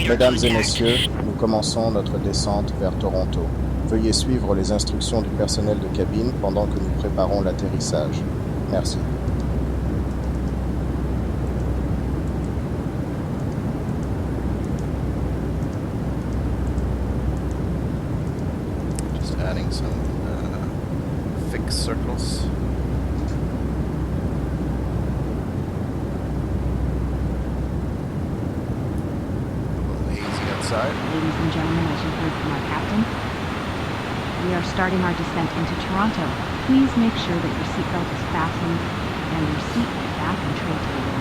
Mesdames et messieurs, nous commençons notre descente vers Toronto. Veuillez suivre les instructions du personnel de cabine pendant que nous préparons l'atterrissage. Merci. just adding some fixed circles. A little hazy outside. Ladies and gentlemen, as you heard from our captain, we are starting our descent into Toronto. Please make sure that your seatbelt is fastened and your seat, back, and tray table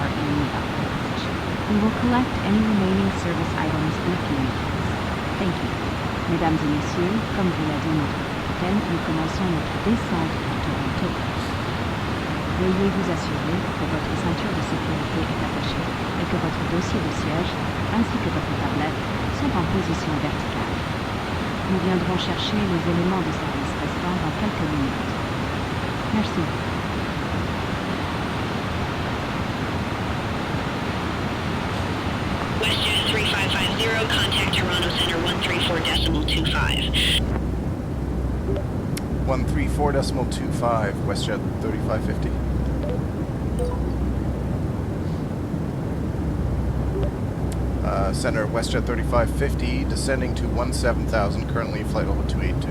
are in the upright position. We will collect any remaining service items in a few minutes. Thank you. Mesdames et messieurs, comme vous l'a dit notre capitaine, nous commençons notre descente pour Toronto. Veuillez vous assurer que votre ceinture de sécurité est attachée et que votre dossier de siège ainsi que votre tablette sont en position verticale. Nous viendrons chercher les éléments de service restants dans quelques minutes. Merci. Westjet 3550, contact Toronto Center 134.25. 134.25, Westjet 3550. Center Westjet 3550, descending to 17,000, currently flight level 282.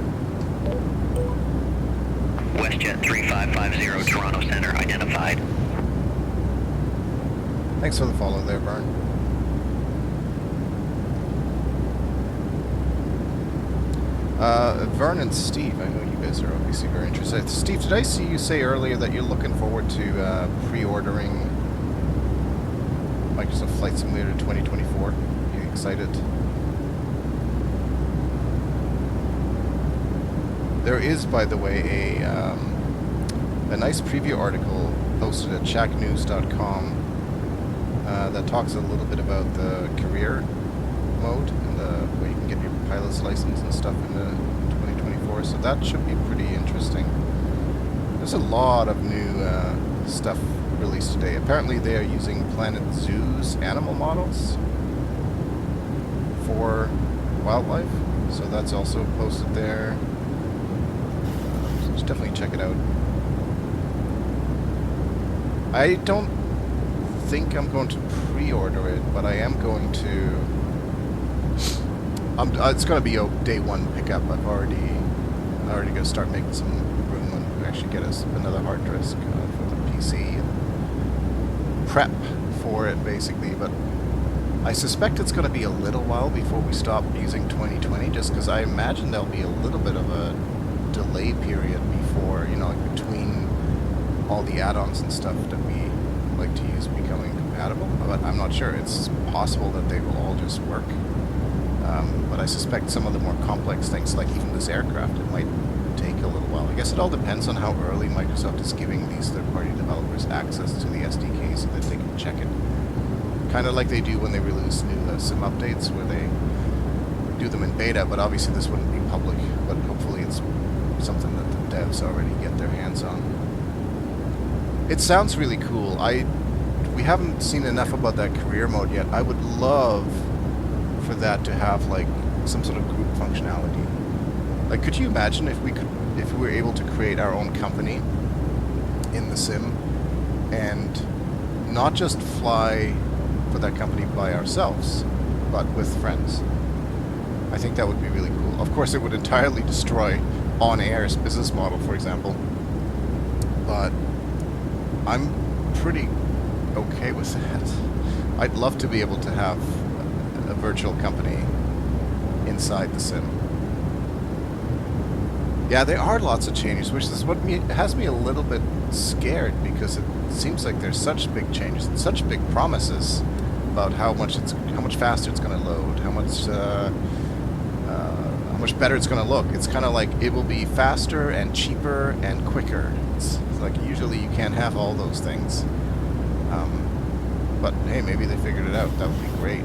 Westjet 3550, Toronto Center, identified. Thanks for the follow there, Vern. Vern and Steve, I know you guys are obviously very interested. Steve, did I see you say earlier that you're looking forward to pre-ordering Microsoft Flight Simulator 2024? Are you excited? There is, by the way, a nice preview article posted at shacknews.com that talks a little bit about the career mode and where you can get your pilot's license and stuff in 2024. So that should be pretty interesting. There's a lot of new stuff released today. Apparently they are using Planet Zoo's animal models for wildlife, so that's also posted there. So just definitely check it out. I don't think I'm going to pre-order it, but I am going to. It's going to be a day one pickup. I'm already going to start making some room and actually get us another hard disk for the PC and prep for it basically. But I suspect it's going to be a little while before we stop using 2020, just because I imagine there'll be a little bit of a delay period before, you know, like between all the add-ons and stuff that we like to use becoming compatible. But I'm not sure. It's possible that they will all just work. But I suspect some of the more complex things, like even this aircraft, it might take a little while. I guess it all depends on how early Microsoft is giving these third-party developers access to the SDK so that they can check it. Kind of like they do when they release new sim updates, where they do them in beta, but obviously this wouldn't be public, but hopefully it's something that the devs already get their hands on. It sounds really cool. We haven't seen enough about that career mode yet. I would love for that to have like some sort of group functionality. Like, could you imagine if we were able to create our own company in the sim and not just fly for that company by ourselves, but with friends? I think that would be really cool. Of course, it would entirely destroy On-Air's business model, for example, but I'm pretty okay with that. I'd love to be able to have a virtual company inside the sim. Yeah, there are lots of changes, which is what has me a little bit scared, because it seems like there's such big changes and such big promises about how much faster it's going to load, how much better it's going to look. It's kind of like it will be faster and cheaper and quicker. It's like usually you can't have all those things. But hey, maybe they figured it out. That would be great.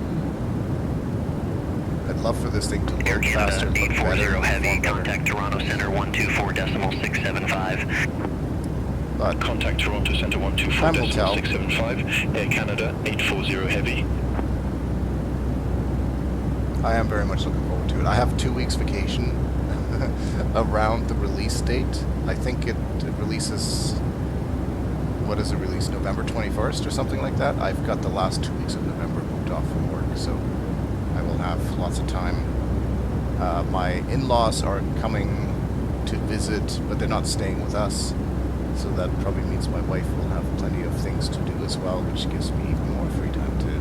I'd love for this thing to load faster, look better, heavy, contact Toronto Center 124.675. But contact Toronto Center 124.675, Air Canada 840 heavy. I am very much looking forward to it. I have 2 weeks vacation around the release date. I think it releases, what is it release, November 21st or something like that? I've got the last 2 weeks of November booked off from work, so I will have lots of time. My in-laws are coming to visit, but they're not staying with us. So that probably means my wife will have plenty of things to do as well, which gives me even more free time to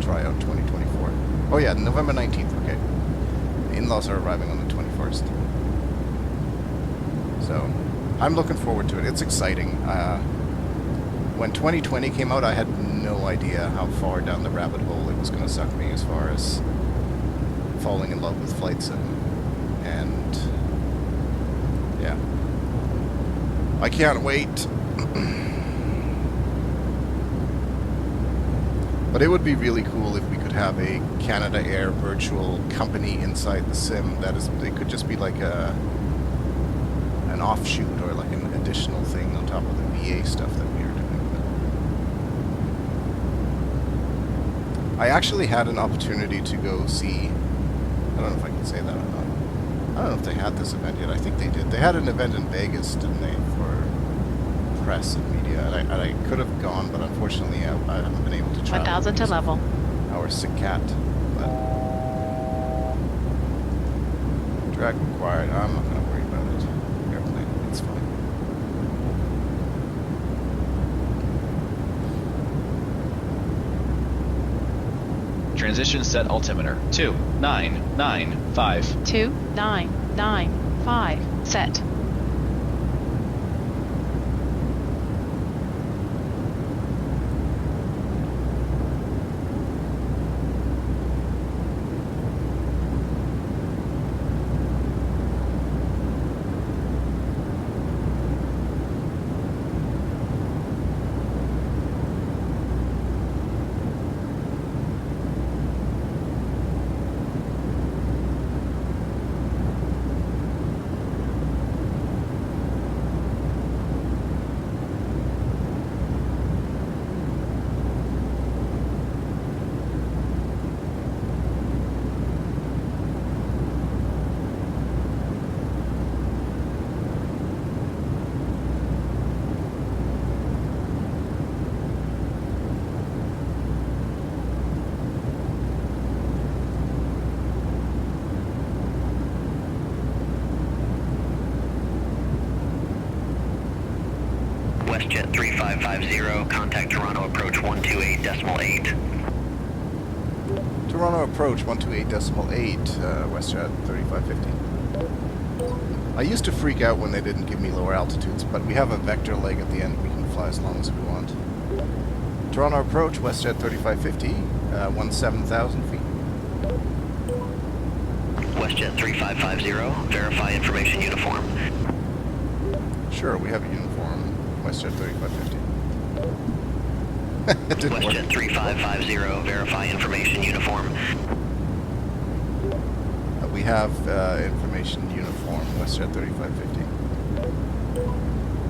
try out 2024. Oh yeah, November 19th, okay. The in-laws are arriving on the 21st. So, I'm looking forward to it. It's exciting. When 2020 came out, I had no idea how far down the rabbit hole it was going to suck me as far as falling in love with flight sim. And yeah, I can't wait. But it would be really cool if we could have a Canada Air virtual company inside the sim. That is, it could just be like an offshoot or like an additional thing on top of the VA stuff that we are doing. I actually had an opportunity to go see, I don't know if I can say that or not. I don't know if they had this event yet. I think they did. They had an event in Vegas, didn't they, for press and media. And I could have gone, but unfortunately I haven't been able to travel. 1,000 to level. Our sick cat. But drag required. I'm not going to worry about it. Airplane, it's fine. Transition set altimeter 2995. 2995. Set. Westjet 3550, contact Toronto approach 128.8. Toronto approach 128.8, Westjet 3550. I used to freak out when they didn't give me lower altitudes, but we have a vector leg at the end. We can fly as long as we want. Toronto approach, Westjet 3550, 17,000 feet. Westjet 3550, verify information uniform. Sure, we have a uniform. Westjet 3550. Westjet 3550, verify information uniform. We have information uniform, Westjet 3550.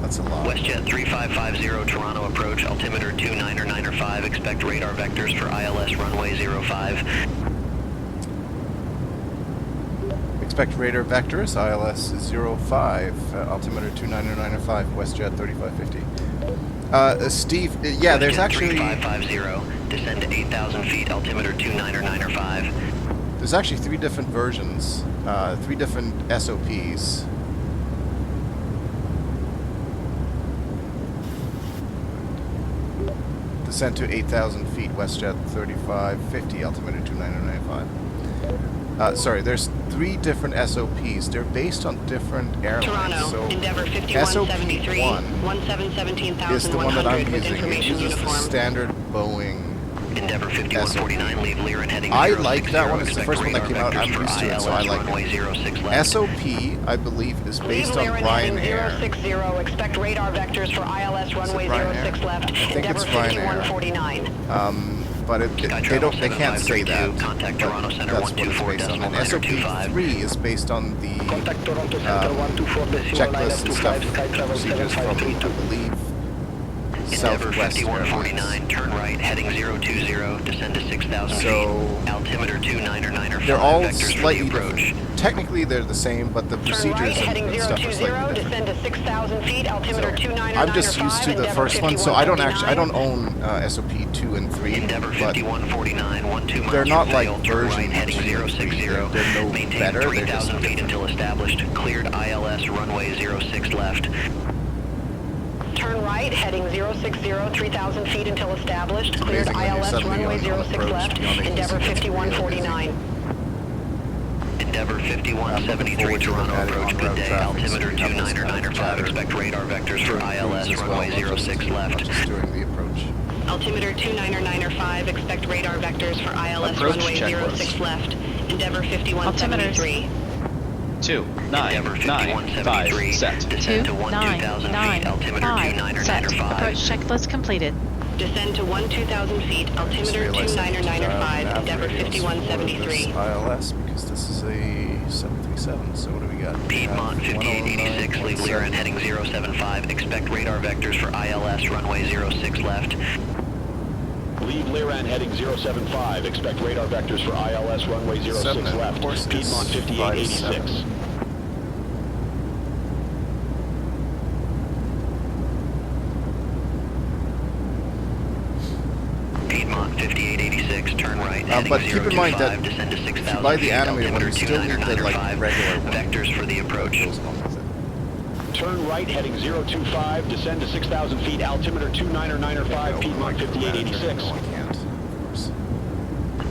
That's a lot. Westjet 3550, Toronto approach, altimeter 2995, expect radar vectors for ILS runway 05. Expect radar vectors, ILS 05, altimeter 2995, Westjet 3550. Steve, yeah, Westjet there's actually... 3550, descend to 8,000 feet, altimeter 2995. There's actually 3 different versions, 3 different SOPs. Descent to 8,000 feet, Westjet 3550, altimeter 2995. Sorry, there's 3 different SOPs. They're based on different airlines. Toronto, so Endeavour 5173, SOP1 is the one that I'm using. It uses the standard Boeing Endeavour 5149, leave Lear and heading 060. I like that one. It's the first one that came out. I'm used to it, so I like it. SOP, I believe, is based on Ryanair. 060, expect radar vectors for ILS runway 06 left. I think it's Ryanair. But they can't say that. Contact Toronto Center that's what it's based on. And SOP3 is based on the checklist and stuff, procedures from, I believe, Southwest Airlines. 5149, turn right, heading 020, descend to 6,000 feet. Altimeter 2995, they're all vectors slightly for the approach. different. Technically, they're the same, but the procedures and stuff are slightly different. Descend to 6,000 feet, altimeter 2995. I'm just used to the first one, so I don't own SOP 2 and 3, Endeavor 5149, 12 they're miles not from like Vail, turn right, version heading 060. They're no Maintain better. 3,000 feet until established. Cleared ILS runway 06 left. Turn right, heading 060, 3,000 feet until established. Cleared ILS runway 06 left. Endeavor 5149. Endeavor 5173, Toronto approach, good day. Altimeter 2995, expect radar vectors for ILS runway 06 left. During the approach. Altimeter 2995, expect radar vectors for ILS runway 06 left. Endeavor 5173. 2995 set. Descend to 12,000 feet, altimeter 2995. Approach checklist completed. Descend to 12,000 feet, altimeter 2995, Endeavor 5173. ILS, because this is a 737, so what do we got? Piedmont 5886, leave Lyran heading 075, expect radar vectors for ILS runway 06 left. Leave Lyran heading 075, expect radar vectors for ILS runway 06 left. Piedmont 5886. Piedmont 5886, turn right, heading but keep in mind that descend to 6,000 if you buy the feet, animated one, altimeter you still need the like 2995, regular one. vectors for the approach. Turn right, heading 025, descend to 6,000 feet, altimeter 2995, Piedmont 5886.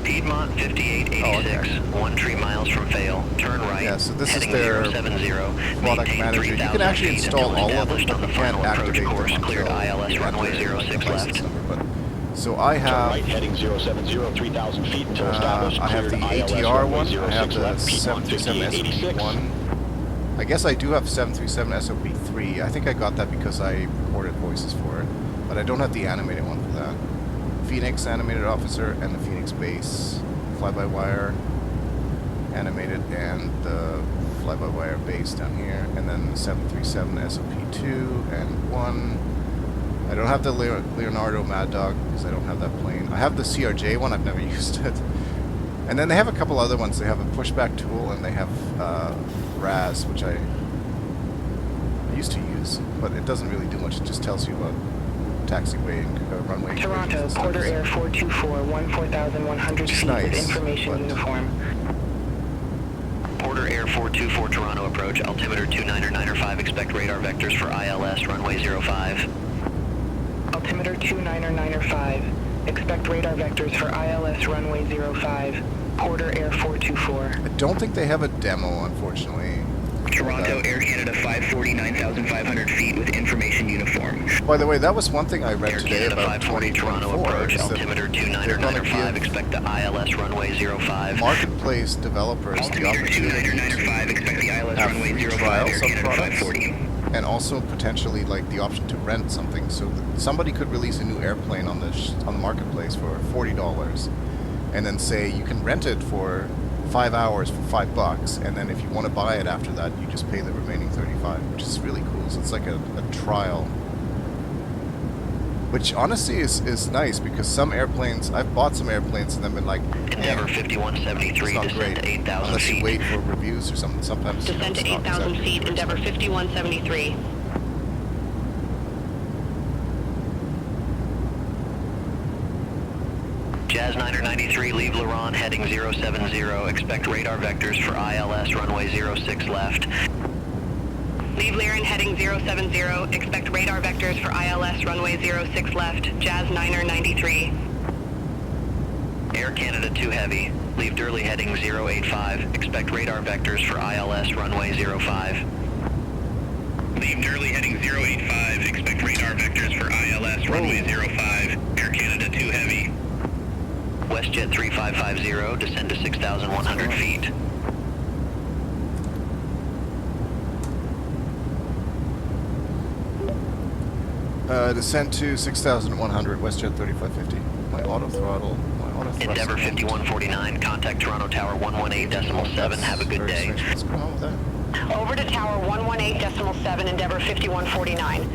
Piedmont 5886, 13 miles from Vail, turn right, yeah, so this heading is their 070, product maintain manager. You 3,000 can actually feet install until all of them, established but on the you can't final approach activate course, them cleared until ILS runway 06 left. So I Turn have right, heading 070, 3,000 feet until established. I have the cleared ILS ATR runway one, I have 06 the left, Piedmont 737 5886. SOP 1. I guess I do have 737 SOP 3. I think I got that because I recorded voices for it, but I don't have the animated one for that. Phoenix animated officer and the Phoenix base fly-by-wire animated, and the fly-by-wire base down here, and then the 737 SOP 2 and 1. I don't have the Leonardo Mad Dog because I don't have that plane. I have the CRJ one, I've never used it. And then they have a couple other ones. They have a pushback tool, and they have RAS, which I used to use, but it doesn't really do much. It just tells you about taxiway and runway. Toronto, Porter Air 424, 14,100 feet with information uniform. Porter Air 424 Toronto approach, altimeter 2995, expect radar vectors for ILS runway 05. Altimeter 2995, expect radar vectors for ILS runway 05. Porter Air 424. I don't think they have a demo, unfortunately. Toronto, Air Canada 540, 9,500 feet with information uniform. By the way, that was one thing I read today about 540 Toronto approach, altimeter 2995, expect the ILS runway 05. Marketplace developers the opportunity to expect the ILS have runway free 05, trial Air some Canada products, 540. and also potentially like the option to rent something, so that somebody could release a new airplane on the marketplace for $40, and then say you can rent it for 5 hours for $5, and then if you want to buy it after that, you just pay the remaining $35, which is really cool. So it's like a trial, which honestly is nice, because some airplanes, I've bought some airplanes and then been like, Endeavor 5173, it's not descend great to 8,000 unless feet. you wait for reviews or something. Sometimes Descend to 8,000 feet, Endeavor 5173. Jazz 993, leave Laron heading 070, expect radar vectors for ILS runway 06 left. Leave Lyran heading 070, expect radar vectors for ILS runway 06 left, Jazz 993. Air Canada 2 Heavy, leave Durley heading 085, expect radar vectors for ILS runway 05. Leave Durley heading 085, expect radar vectors for ILS runway 05, Air Canada 2 Heavy. Westjet 3550, descend to 6,100 feet. Descend to 6,100, Westjet 3550. My auto throttle, Endeavor 5149, contact Toronto Tower 118.7, have a good day. What's going on with that? Over to Tower 118.7, Endeavor 5149.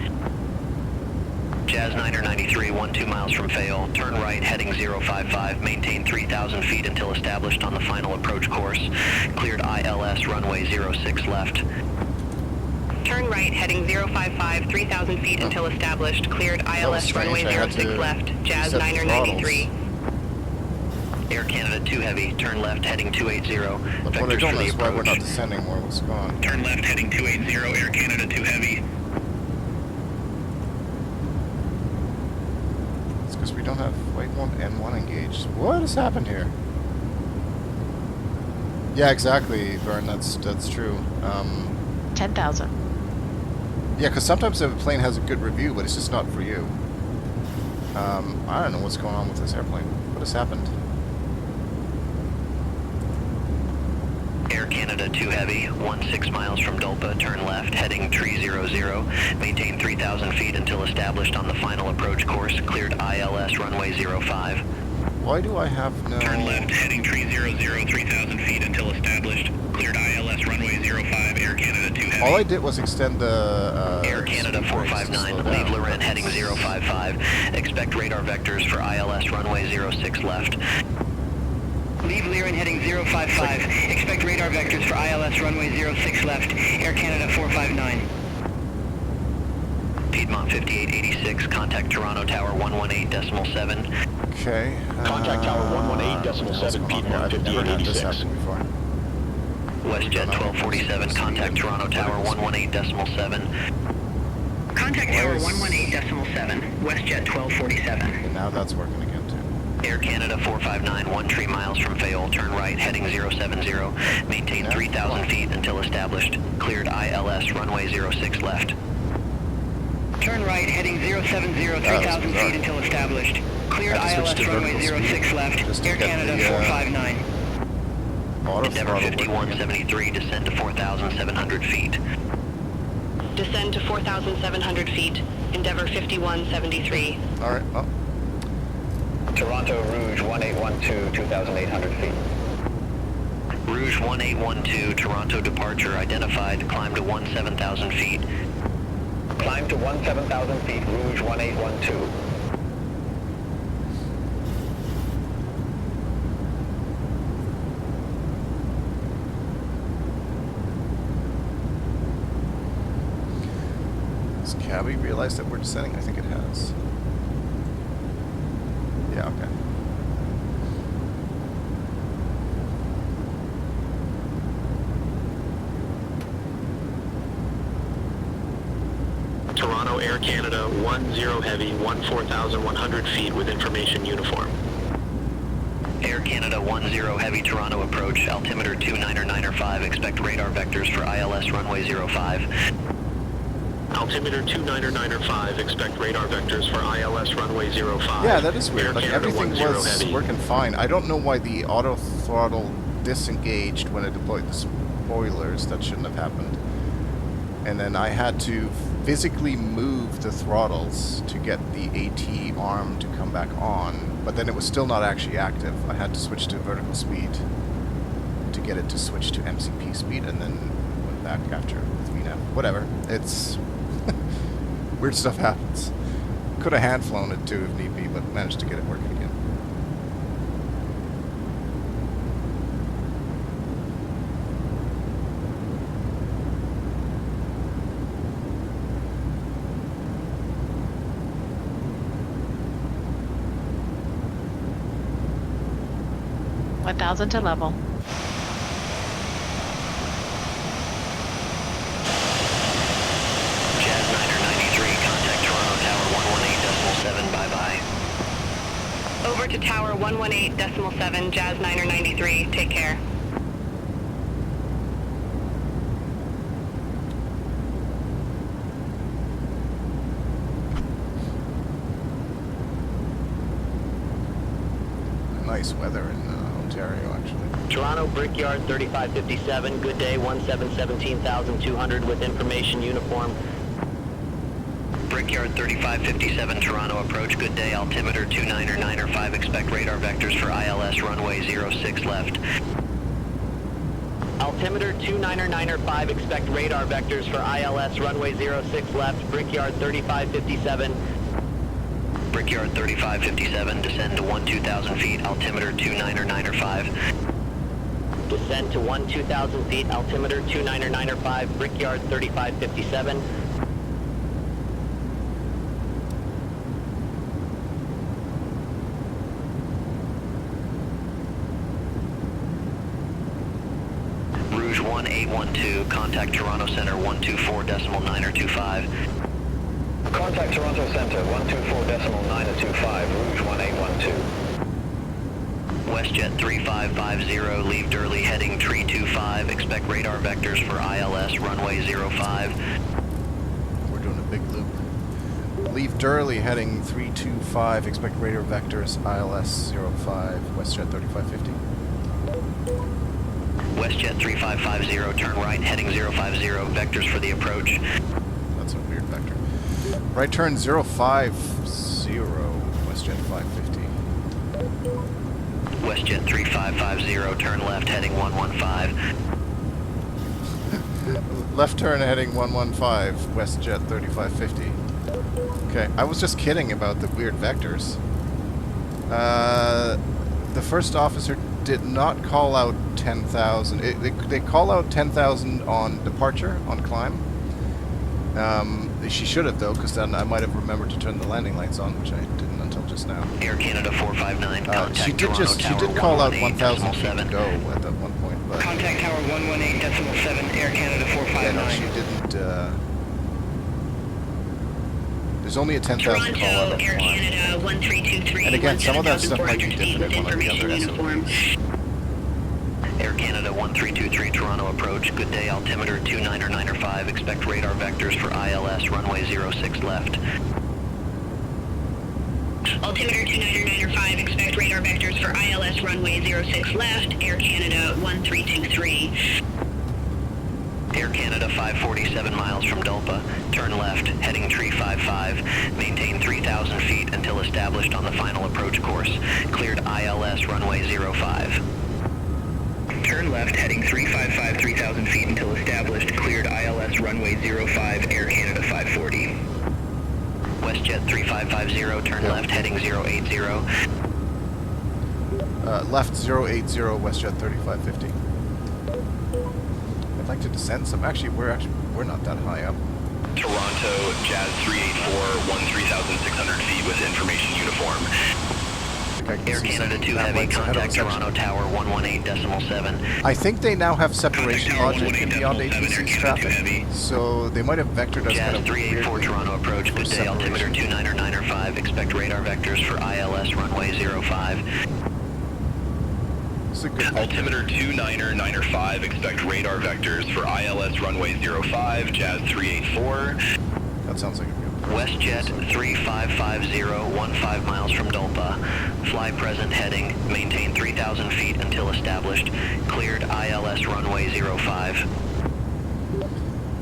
Jazz 993, 12 miles from Fayol. Turn right, heading 055. Maintain 3,000 feet until established on the final approach course. Cleared ILS runway 06 left. Turn right, heading 055, 3,000 feet until established. Cleared ILS runway 06 left. Jazz 993. Air Canada 2 Heavy, turn left, heading 280. Vectors for the approach. We're not descending more. What's going on? Turn left, heading 280, Air Canada 2 Heavy. It's because we don't have flight 1 N1 engaged. What has happened here? Yeah, exactly, Vern. That's true. 10,000. Yeah, because sometimes the plane has a good review, but it's just not for you. I don't know what's going on with this airplane. What has happened? Air Canada 2 Heavy, 16 miles from Dolpa, turn left, heading 300. Maintain 3,000 feet until established on the final approach course. Cleared ILS runway 05. Why do I have no... Turn left, heading 300, 3,000 feet until established. Cleared ILS runway 05, Air Canada 2 Heavy. All I did was extend the... Air Canada 459, leave Laurent heading 055. Expect radar vectors for ILS runway 06 left. Leave Liren heading 055. Expect radar vectors for ILS runway 06 left. Air Canada 459. Piedmont 5886, contact Toronto Tower 118.7. Okay. Contact Tower 118.7, Piedmont 5886. Westjet 1247, contact Toronto Tower 118.7. Contact Tower 118.7, Westjet 1247. Okay, now that's working again too. Air Canada 459, 13 miles from Fayol, turn right, heading 070. Maintain 3,000 feet until established. Cleared ILS runway 06 left. Turn right, heading 070, 3,000 feet until established. Cleared ILS runway 06 left. Air Canada 459. Endeavour 5173, descend to 4,700 feet. Descend to 4,700 feet. Endeavour 5173. All right. Oh. Toronto Rouge 1812, 2,800 feet. Rouge 1812, Toronto departure identified. Climb to 17,000 feet. Climb to 17,000 feet, Rouge 1812. Has Cabby realized that we're descending? I think it has. Yeah, okay. Toronto Air Canada 10 Heavy, 14,100 feet with information uniform. Air Canada 10 Heavy, Toronto approach, altimeter 299.5, expect radar vectors for ILS runway 05. Altimeter 299.5, expect radar vectors for ILS runway 05. Yeah, that is weird. Air Like Canada everything 10 was Heavy. working fine. I don't know why the auto throttle disengaged when I deployed the spoilers. That shouldn't have happened. And then I had to physically move the throttles to get the AT arm to come back on, but then it was still not actually active. I had to switch to vertical speed to get it to switch to MCP speed, and then went back after with VNAV. Whatever. It's weird stuff happens. Could have hand flown it too if need be, but managed to get it working again. $1,000 to level. Jazz 993, contact Toronto Tower 118.7, bye-bye. Over to Tower 118.7, Jazz 993, take care. Nice weather in Ontario, actually. Toronto Brickyard 3557, good day, 17,200 with information uniform. Brickyard 3557, Toronto approach, good day, altimeter 299.5, expect radar vectors for ILS runway 06 left. Altimeter 299.5, expect radar vectors for ILS runway 06 left, Brickyard 3557. Brickyard 3557, descend to 12,000 feet, altimeter 299.5. Descend to 12,000 feet, altimeter 299.5, Brickyard 3557. Rouge 1812, contact Toronto Center 124.925. Contact Toronto Center 124.925, Rouge 1812. Westjet 3550, leave Durley heading 325, expect radar vectors for ILS runway 05. We're doing a big loop. Leave Durley heading 325, expect radar vectors ILS 05, Westjet 3550. Westjet 3550, turn right heading 050, vectors for the approach. That's a weird vector. Right turn 050, Westjet 550. Westjet 3550, turn left heading 115. Left turn heading 115, Westjet 3550. Okay, I was just kidding about the weird vectors. The first officer did not call out 10,000. They call out 10,000 on departure, on climb. She should have, though, because then I might have remembered to turn the landing lights on, which I didn't until just now. Air Canada 459, contact she did call out 1,000 feet to go at that one point, but contact tower 118.7, Air Canada 459. yeah, no, she didn't. There's only a 10,000 call out at Air Canada 1323. And again, some of that stuff might be different at one of the other SOPs. Air Canada 1323, Toronto approach. Good day, altimeter 299.5. Expect radar vectors for ILS runway 06 left. Altimeter 299.5. Expect radar vectors for ILS runway 06 left. Air Canada 1323. Air Canada 547 miles from Dulpa. Turn left, heading 355. Maintain 3,000 feet until established on the final approach course. Cleared ILS runway 05. Turn left, heading 355, 3,000 feet until established. Cleared ILS runway 05, Air Canada 540. Westjet 3550, turn left, heading 080. Left 080, Westjet 3550. I'd like to descend some. We're not that high up. Toronto, Jazz 384, 13,600 feet with information uniform. Air Canada 2 Heavy, contact Toronto Tower 118.7. I think they now have separation logic in beyond ATC's traffic, so they might have vectored us kind Jazz of 384 Toronto approach, good day, altimeter 299.5, expect radar vectors for ILS runway 05. Altimeter 299.5, expect radar vectors for ILS runway 05, Jazz 384. That sounds like a good Westjet 3550, 15 miles from Dulpa. Fly present heading, maintain 3,000 feet until established. Cleared ILS runway 05.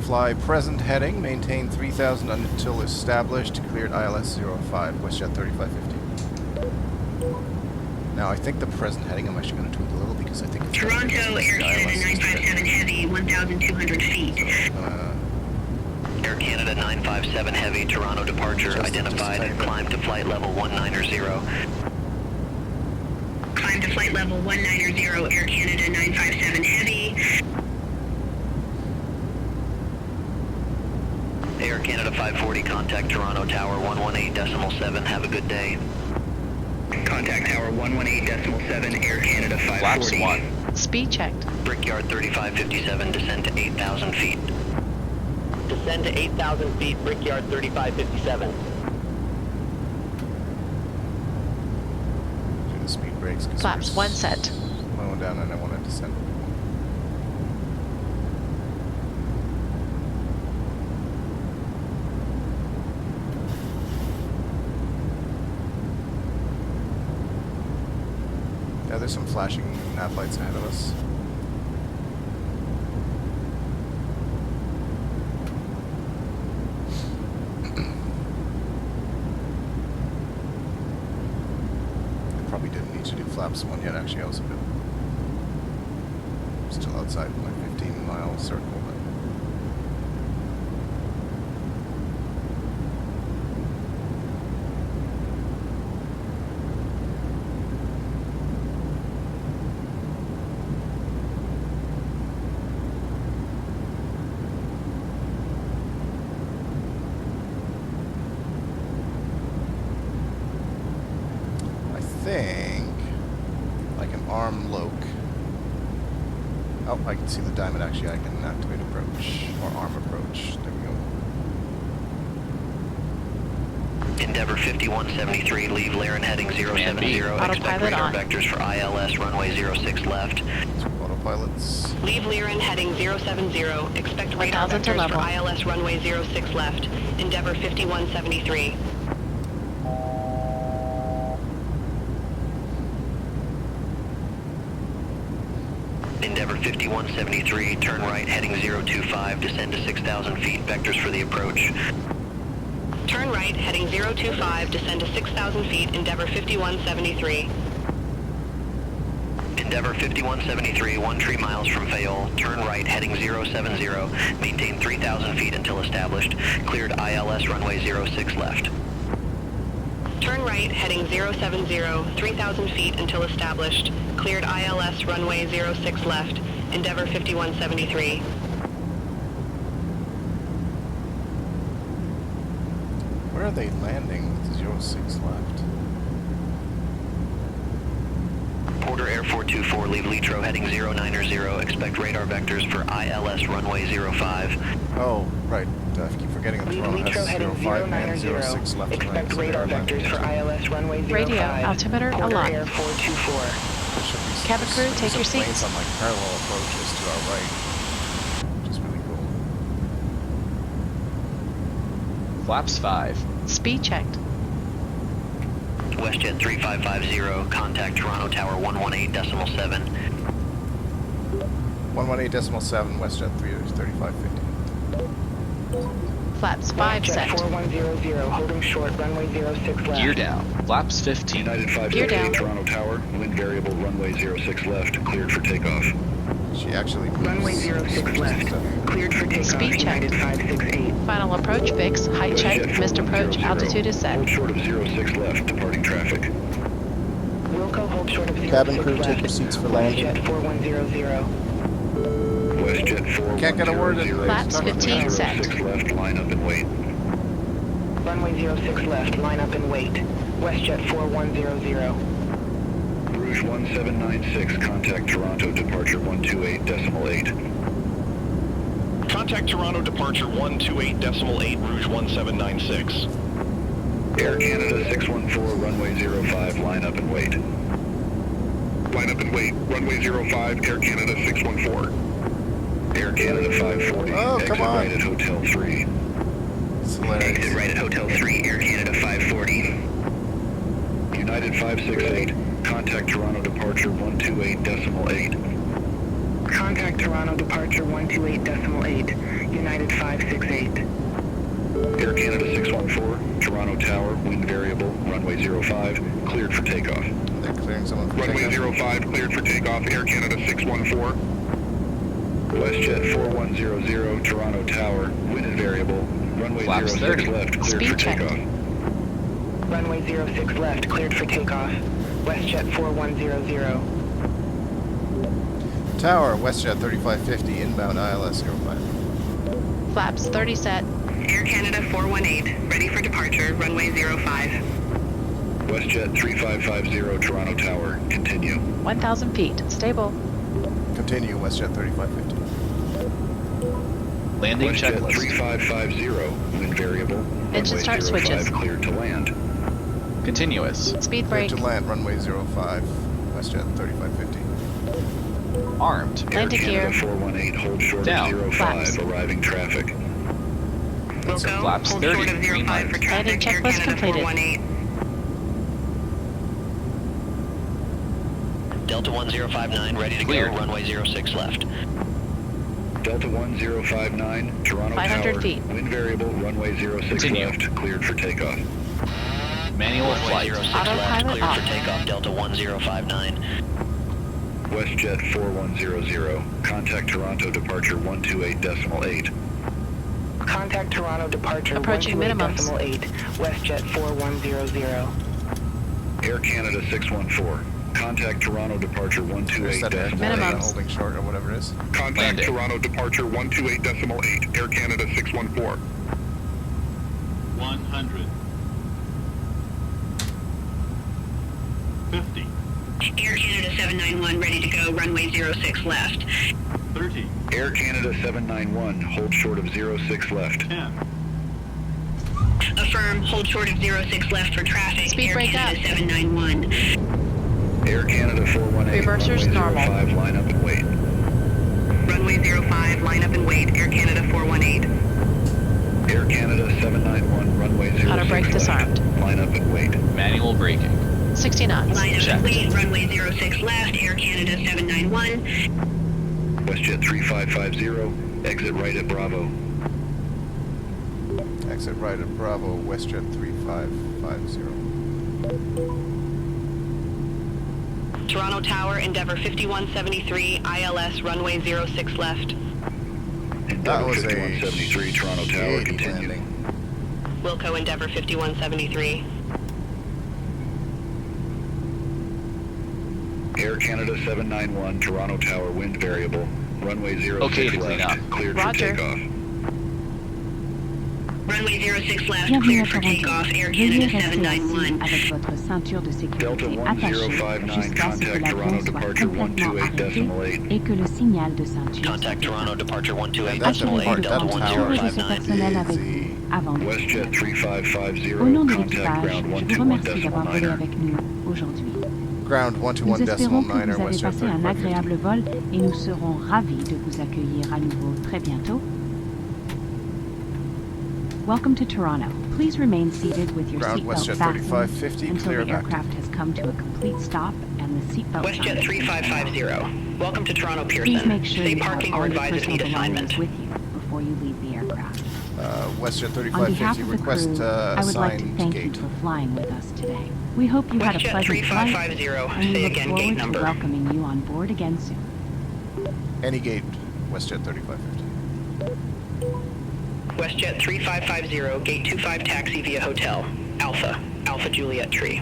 Fly present heading, maintain 3,000 until established. Cleared ILS 05, Westjet 3550. Now I think the present heading I'm actually going to tweak a little because I think it's Toronto, Air Canada 957 Heavy, 1,200 feet. Air Canada 957 Heavy, Toronto departure identified. Climb to flight level 190. Climb to flight level 190, Air Canada 957 Heavy. Air Canada 540, contact Toronto Tower 118.7. Have a good day. Contact Tower 118.7, Air Canada 540. Flaps 1. Speed checked. Brickyard 3557, descend to 8,000 feet. Descend to 8,000 feet, Brickyard 3557. Do the speed brakes. Flaps 1 set. Slowing down and I want to descend. Yeah, there's some flashing nav lights ahead of us. Probably didn't need to do flaps 1 yet, actually. I was a bit still outside my 15-mile circle. think, like an arm loc. Oh, I can see the diamond. Actually, I can activate approach or arm approach. There we go. Endeavor 5173, leave Laren heading 070. Expect radar vectors for ILS runway 06 left. Autopilots. Leave Laren heading 070. Expect radar vectors for ILS runway 06 left. Endeavor 5173. Endeavor 5173, turn right heading 025, descend to 6,000 feet, vectors for the approach. Turn right, heading 025, descend to 6,000 feet, Endeavor 5173. Endeavor 5173, 13 miles from Fayolle, turn right, heading 070, maintain 3,000 feet until established, cleared ILS runway 06 left. Turn right, heading 070, 3,000 feet until established, cleared ILS runway 06 left, Endeavor 5173. Where are they landing with 06 left? Porter Air 424, leave Litro heading 090, expect radar vectors for ILS runway 05. Oh, right. I keep forgetting that Toronto has 05 and 06 left. Expect radar vectors for ILS runway 05. Radio altimeter Porter alive. Air 424. Cabin crew, take your seats. Planes on like parallel approaches to our right, which is really cool. Flaps 5. Speed checked. Westjet 3550, contact Toronto Tower 118.7. 118.7, Westjet 3550. Flaps 5 set. 4100, holding short, runway 06 left. Gear down. Flaps 15. United Gear down. 568, Toronto Tower, wind variable, runway 06 left, cleared for takeoff. She actually Runway 06 left, cleared for takeoff, Speed check. United 568. Final approach, VIX, height check, missed approach, altitude is set. Hold short of 06 left, departing traffic. Wilco, hold short of 06 Cabin crew, left. take your seats for landing. Westjet 4100. Westjet 4100. Can't get a word in. Flaps 15 set. 06 left, line up and wait. Runway 06 left, line up and wait. Westjet 4100. Rouge 1796, contact Toronto, departure 128.8. Contact Toronto departure 128.8, Rouge 1796. Air Canada 614, runway 05, line up and wait. Line up and wait. Runway 05, Air Canada 614. Air Canada 540, exit right at Hotel 3. Exit right at Hotel 3, Air Canada 540. United 568, contact Toronto departure 128.8. Contact Toronto departure 128.8, United 568. Air Canada 614, Toronto Tower, wind variable, runway 05, cleared for takeoff. They're clearing someone for Runway takeoff. 05, cleared for takeoff, Air Canada 614. Westjet 4100, Toronto Tower, wind variable, runway Flaps 06 30. left, cleared Speed for check. takeoff. Runway 06 left, cleared for takeoff. Westjet 4100. Tower, Westjet 3550, inbound ILS 05. Flaps 30 set. Air Canada 418, ready for departure, runway 05. Westjet 3550, Toronto Tower, continue. 1,000 feet. Stable. Continue, Westjet 3550. Landing Westjet checklist. 3550, wind variable, Engine runway start 05, switches. cleared to land. Continuous. Speed Clear brake. to land, runway 05, Westjet 3550. Armed. Air Landing Canada gear. 418, hold short Down. of 05, Flaps. arriving traffic. Wilco, Flaps hold 30, short of 05 for Landing traffic, Air checklist Canada completed. 418. Delta 1059, ready to Cleared. go, runway 06 left. Delta 1059, Toronto 500 Tower, feet. wind variable, runway 06 Continue. left, cleared for takeoff. Manual Runway flight. 06 left, Autopilot cleared off. for takeoff, Delta 1059. Westjet 4100, contact Toronto departure 128.8. Contact Toronto departure Approaching minimums. 128.8, Westjet 4100. Air Canada 614, contact Toronto departure There's that Air 128.8. Canada Minimums. holding short or whatever it is. Contact Landing. Toronto departure 128.8, Air Canada 614. 100. 50. Air Canada 791, ready to go, runway 06 left. 30. Air Canada 791, hold short of 06 left. 10. Affirm, hold short of 06 left for traffic. Speed Air break Canada up. 791. Air Canada 418, Reversers runway normal. 05, line up and wait. Runway 05, line up and wait. Air Canada 418. Air Canada 791, runway 06 Auto brake left. disarmed. Line up and wait. Manual braking. 60 knots. Line up Check. and wait. Runway 06 left. Air Canada 791. Westjet 3550, exit right at Bravo. Exit right at Bravo, Westjet 3550. Toronto Tower, Endeavour 5173, ILS, runway 06 left. That was a 5173, Toronto Tower, shady continue. landing. Wilco, Endeavour 5173. Air Canada 791, Toronto Tower, wind variable, runway 06 Okay to clean left, up. cleared Roger. for takeoff. Runway 06 left, Bienvenue cleared à for Toronto. takeoff. Air Veuillez Canada rester assis 791. avec votre ceinture de sécurité Delta attachée 1059, jusqu'à ce que contact l'avion Toronto soit departure complètement 128.8. arrêté et que le signal de ceinture soit Contact éteint. Toronto departure 128.8 Assurez-vous de Delta prendre tout de ce 1059. personnel avec vous avant de Westjet partir. 3550, Au nom de contact l'équipage, ground je vous remercie d'avoir volé 121.9. avec nous aujourd'hui. Ground Nous espérons que 121.9 vous avez Westjet passé un 3550. agréable vol et nous serons ravis de vous accueillir à nouveau très bientôt. Welcome to Toronto. Please remain seated with your Ground seatbelt Westjet fastened 3550, until clear the of active. aircraft has come to a complete stop and the seatbelt sign Westjet has been turned off. 3550. Welcome to Toronto Please Pearson. make sure Stay you have parking all or your advise if personal need belongings assignment. with you before you leave the aircraft. Westjet On behalf 3550, of the request crew, I would like to assigned thank you gate. for flying with us today. We hope you had a Westjet pleasant flight, 3550, and we say look again, forward gate to number. welcoming you on board again soon. Any gate, Westjet 3550. Westjet 3550, gate 25 taxi via hotel. Alpha, Alpha Juliet Tree.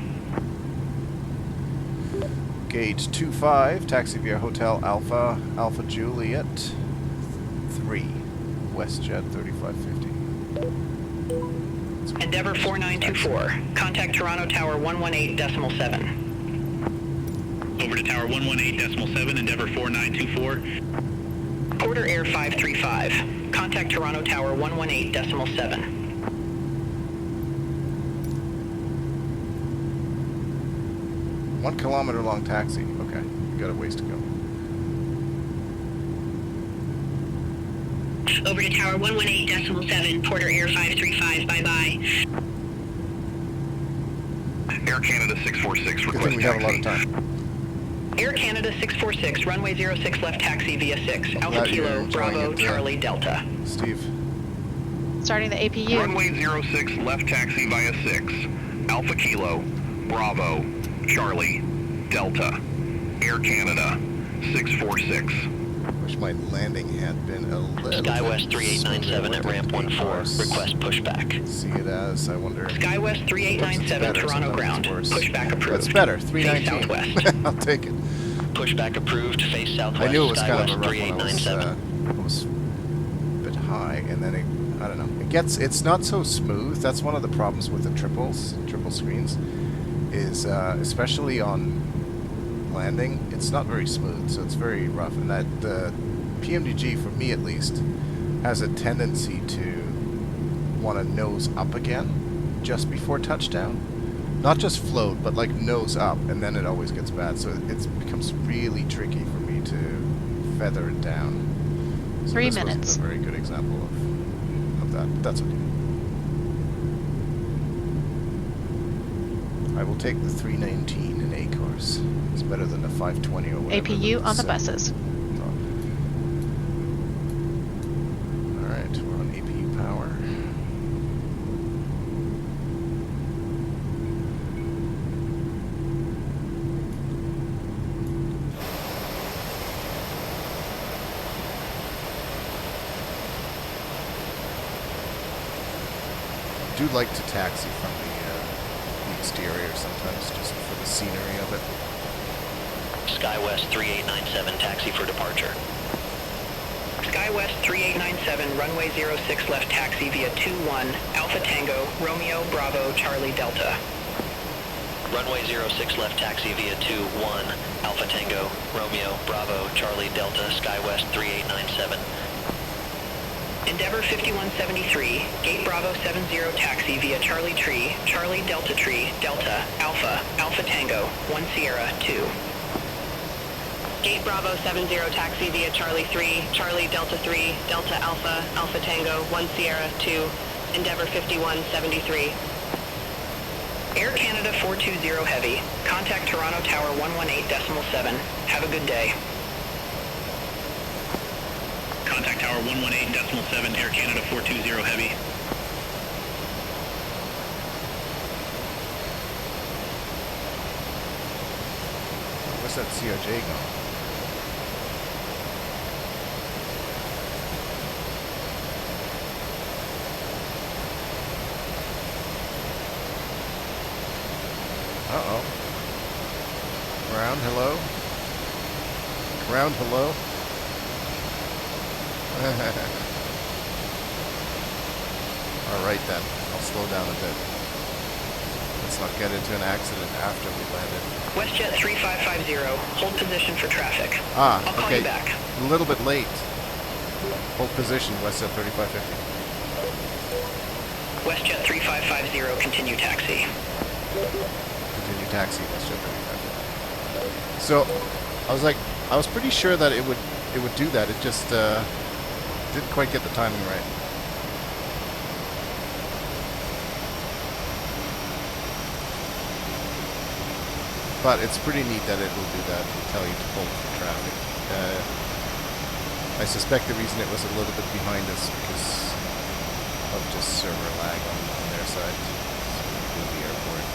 Gate 25, taxi via Hotel Alpha, Alpha Juliet 3, Westjet 3550. Endeavour 4924, contact Toronto Tower 118.7. Over to Tower 118.7, Endeavour 4924. Porter Air 535, contact Toronto Tower 118.7. One kilometer long taxi. Okay, we got a ways to go. Over to Tower 118.7, Porter Air 535, bye-bye. Air Canada 646, Good request thing we have a lot of taxi. time. Air Canada 646, runway 06 left taxi via 6, Alpha glad you're Kilo, enjoying Bravo, it, Charlie, Delta. Steve. Starting the APU. Runway 06, left taxi via 6, Alpha Kilo, Bravo, Charlie, Delta, Air Canada 646. Wish my landing had been a little SkyWest bit 3897 at smoother. ramp 14, request pushback. See it as, I wonder. SkyWest 3897, Toronto ground. Pushback approved. That's better, Face 319. southwest. I'll take it. Pushback approved, face southwest. I knew it was kind of a SkyWest rough one. It 3897. was a bit high, and then it, I don't know. It's not so smooth. That's one of the problems with the triple screens, is especially on landing, it's not very smooth, so it's very rough. And that the PMDG, for me at least, has a tendency to want to nose up again just before touchdown. Not just float, but like nose up, and then it always gets bad. So it becomes really tricky for me to feather it down. So 3 this minutes. wasn't a very good example of that. But that's okay. I will take the 319 in A course. It's better than the 520 or whatever. APU on the that's, buses. Alright, we're on APU power. I do like to taxi from the exterior sometimes, just for the scenery of it. SkyWest 3897, taxi for departure. SkyWest 3897, runway 06 left taxi via 21, Alpha Tango, Romeo, Bravo, Charlie, Delta. Runway 06 left taxi via 21 Alpha Tango, Romeo, Bravo, Charlie, Delta, SkyWest 3897. Endeavor 5173, Gate Bravo 70 taxi via Charlie Tree, Charlie Delta Tree, Delta, Alpha, Alpha Tango, 1 Sierra 2. Gate Bravo 70 taxi via Charlie 3, Charlie Delta 3, Delta Alpha, Alpha Tango, 1 Sierra 2, Endeavor 5173. Air Canada 420 Heavy, contact Toronto Tower 118.7. Have a good day. Contact Tower 118.7, Air Canada 420 Heavy. Where's that CRJ going? Uh-oh. Ground, hello? Ground, hello? Alright then, I'll slow down a bit. Let's not get into an accident after we landed. Westjet 3550, hold position for traffic. Ah, I'll call okay. you back. A little bit late. Hold position, Westjet 3550. Westjet 3550, continue taxi. Continue taxi, Westjet 3550. So, I was pretty sure that it would do that. It just didn't quite get the timing right. But it's pretty neat that it will do that and tell you to hold for traffic. I suspect the reason it was a little bit behind us because of just server lag on their side. It's the airport.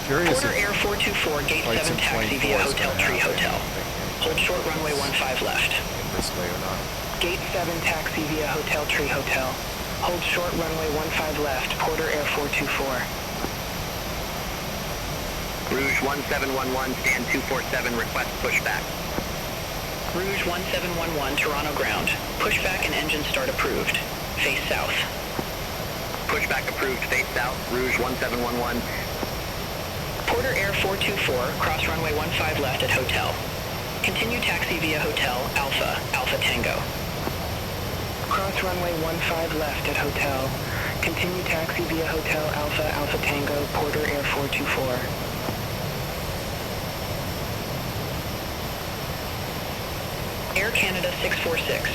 Curious. Porter Air 424, Gate 7 taxi via Hotel Tree Hotel. Hold short runway 15 left. In this way or not. Gate 7 taxi via Hotel Tree Hotel. Hold short runway 15 left, Porter Air 424. Rouge 1711, stand 247, request pushback. Rouge 1711, Toronto ground. Pushback and engine start approved. Face south. Pushback approved, face south, Rouge 1711. Porter Air 424, cross runway 15 left at Hotel. Continue taxi via Hotel, Alpha, Alpha Tango. Cross runway 15 left at Hotel. Continue taxi via Hotel, Alpha, Alpha Tango, Porter Air 424. Air Canada 646.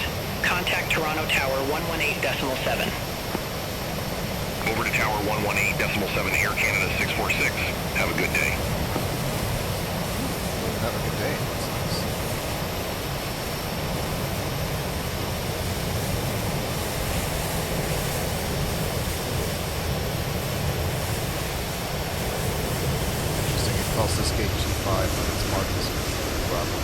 Contact Toronto Tower 118.7. Over to Tower 118.7, Air Canada 646. Have a good day. Have a good day. That's nice. Interesting, it calls this gate G5, but it's marked as Bravo.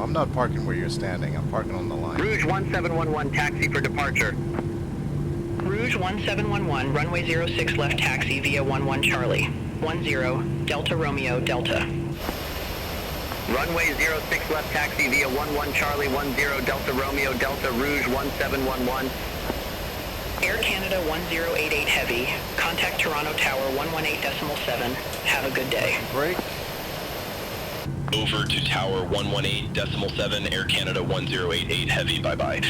I'm not parking where you're standing. I'm parking on the line. Rouge 1711, taxi for departure. Rouge 1711, runway 06 left taxi via 11 Charlie. 10, Delta Romeo, Delta. Runway 06 left taxi via 11 Charlie, 10 Delta Romeo, Delta, Rouge 1711. Air Canada 1088 Heavy. Contact Toronto Tower 118.7. Have a good day. Break. Over to Tower 118.7, Air Canada 1088 Heavy, bye-bye.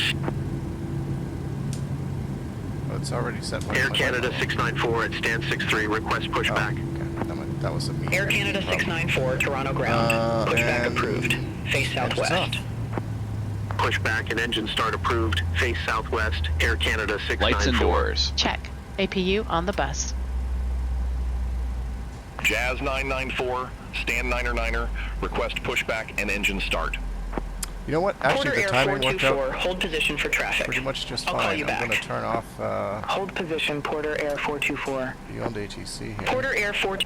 Oh, it's already set. Air Canada 694 at stand 63, request pushback. Oh, okay. That was a me. Air Canada 694, Toronto ground. Pushback approved. Face southwest. Pushback and engine start approved. Face southwest. Air Canada 694. Lights and doors. Check. APU on the bus. Jazz 994, stand 9er, request pushback and engine start. You know what? Actually, Porter the timing Air 424, worked out hold position for traffic. pretty much just I'll fine. call you back. I'm going to turn off hold position, Porter Air 424. beyond ATC here. Porter Air 4...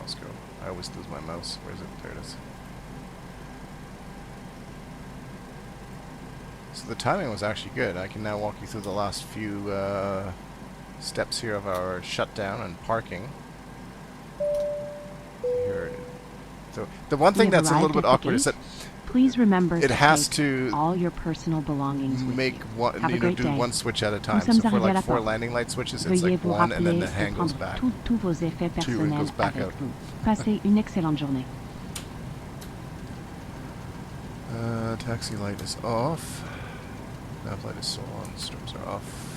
Let's go. just lose my mouse. Where is it? There it is. So the timing was actually good. I can now walk you through the last few steps here of our shutdown and parking. Here. So the one thing that's a little bit awkward is that please remember it has to all your personal belongings make one, Have a great do day. one switch at a time. So for like 4 landing light switches, it's like one, and then the hand goes back. Tous vos effets Two, and it goes personnels back avec out. vous. Passez une excellente journée. Taxi light is off. Nav light is still on. Strips are off.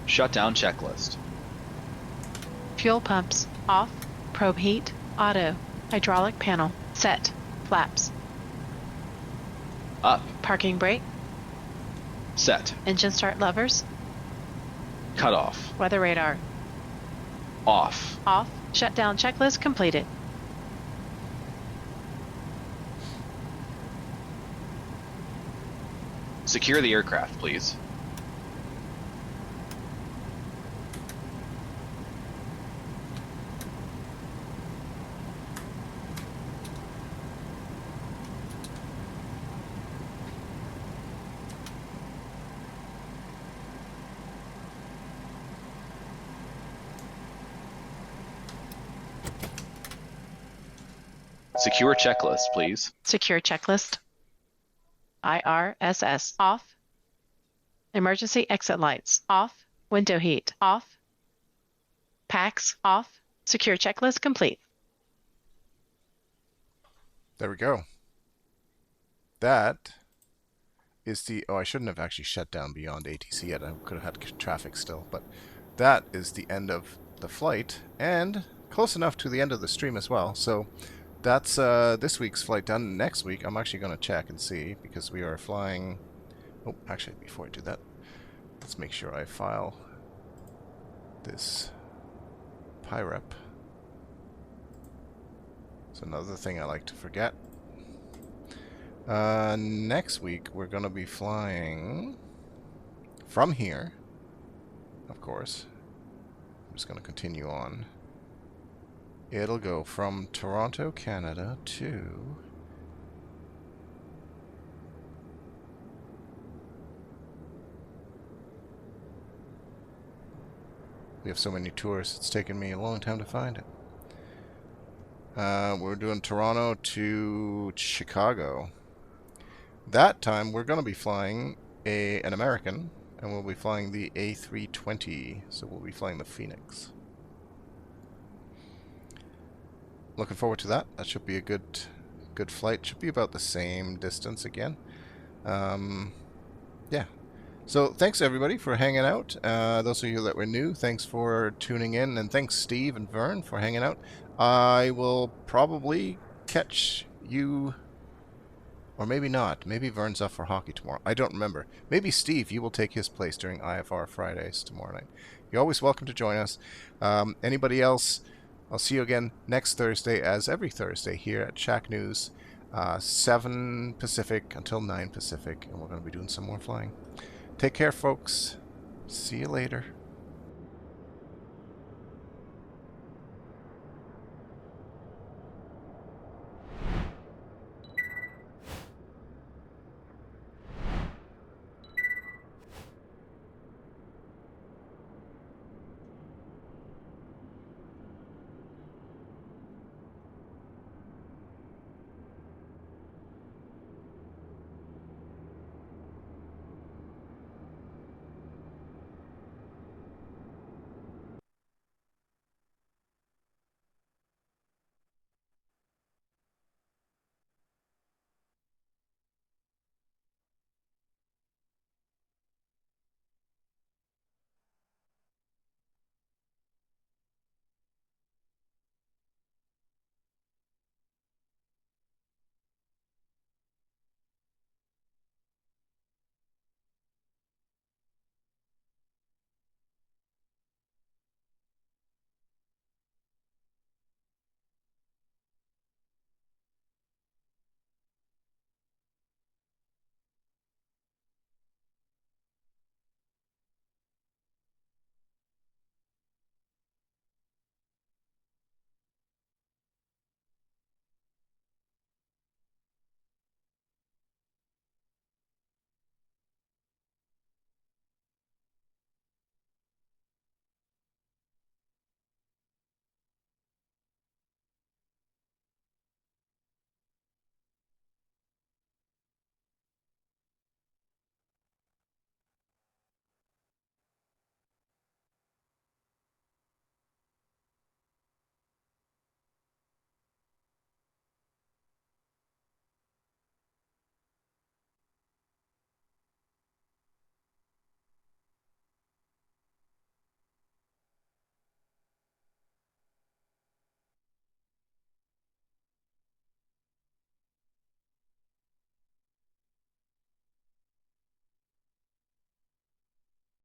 Shutdown checklist. Fuel pumps off. Probe heat auto. Hydraulic panel set. Flaps. Up. Parking brake. Set. Engine start levers. Cut off. Weather radar. Off. Off. Shutdown checklist completed. Secure the aircraft, please. Secure checklist, please. Secure checklist. IRSS off. Emergency exit lights off. Window heat off. Packs off. Secure checklist complete. There we go. That is the... Oh, I shouldn't have actually shut down beyond ATC yet. I could have had traffic still. But that is the end of the flight, and close enough to the end of the stream as well. So that's this week's flight done. Next week, I'm actually going to check and see, because we are flying... Oh, actually, before I do that, let's make sure I file this PIREP. It's another thing I like to forget. Next week, we're going to be flying from here, of course. I'm just going to continue on. It'll go from Toronto, Canada to... We have so many tours, it's taken me a long time to find it. We're doing Toronto to Chicago. That time, we're going to be flying an American, and we'll be flying the A320, so we'll be flying the Phoenix. Looking forward to that. That should be a good flight. Should be about the same distance again. Yeah. So thanks everybody for hanging out. Those of you that were new, thanks for tuning in, and thanks Steve and Vern for hanging out. I will probably catch you, or maybe not. Maybe Vern's off for hockey tomorrow. I don't remember. Maybe Steve, you will take his place during IFR Fridays tomorrow night. You're always welcome to join us. Anybody else? I'll see you again next Thursday, as every Thursday, here at Shacknews, 7 Pacific until 9 Pacific, and we're going to be doing some more flying. Take care, folks. See you later.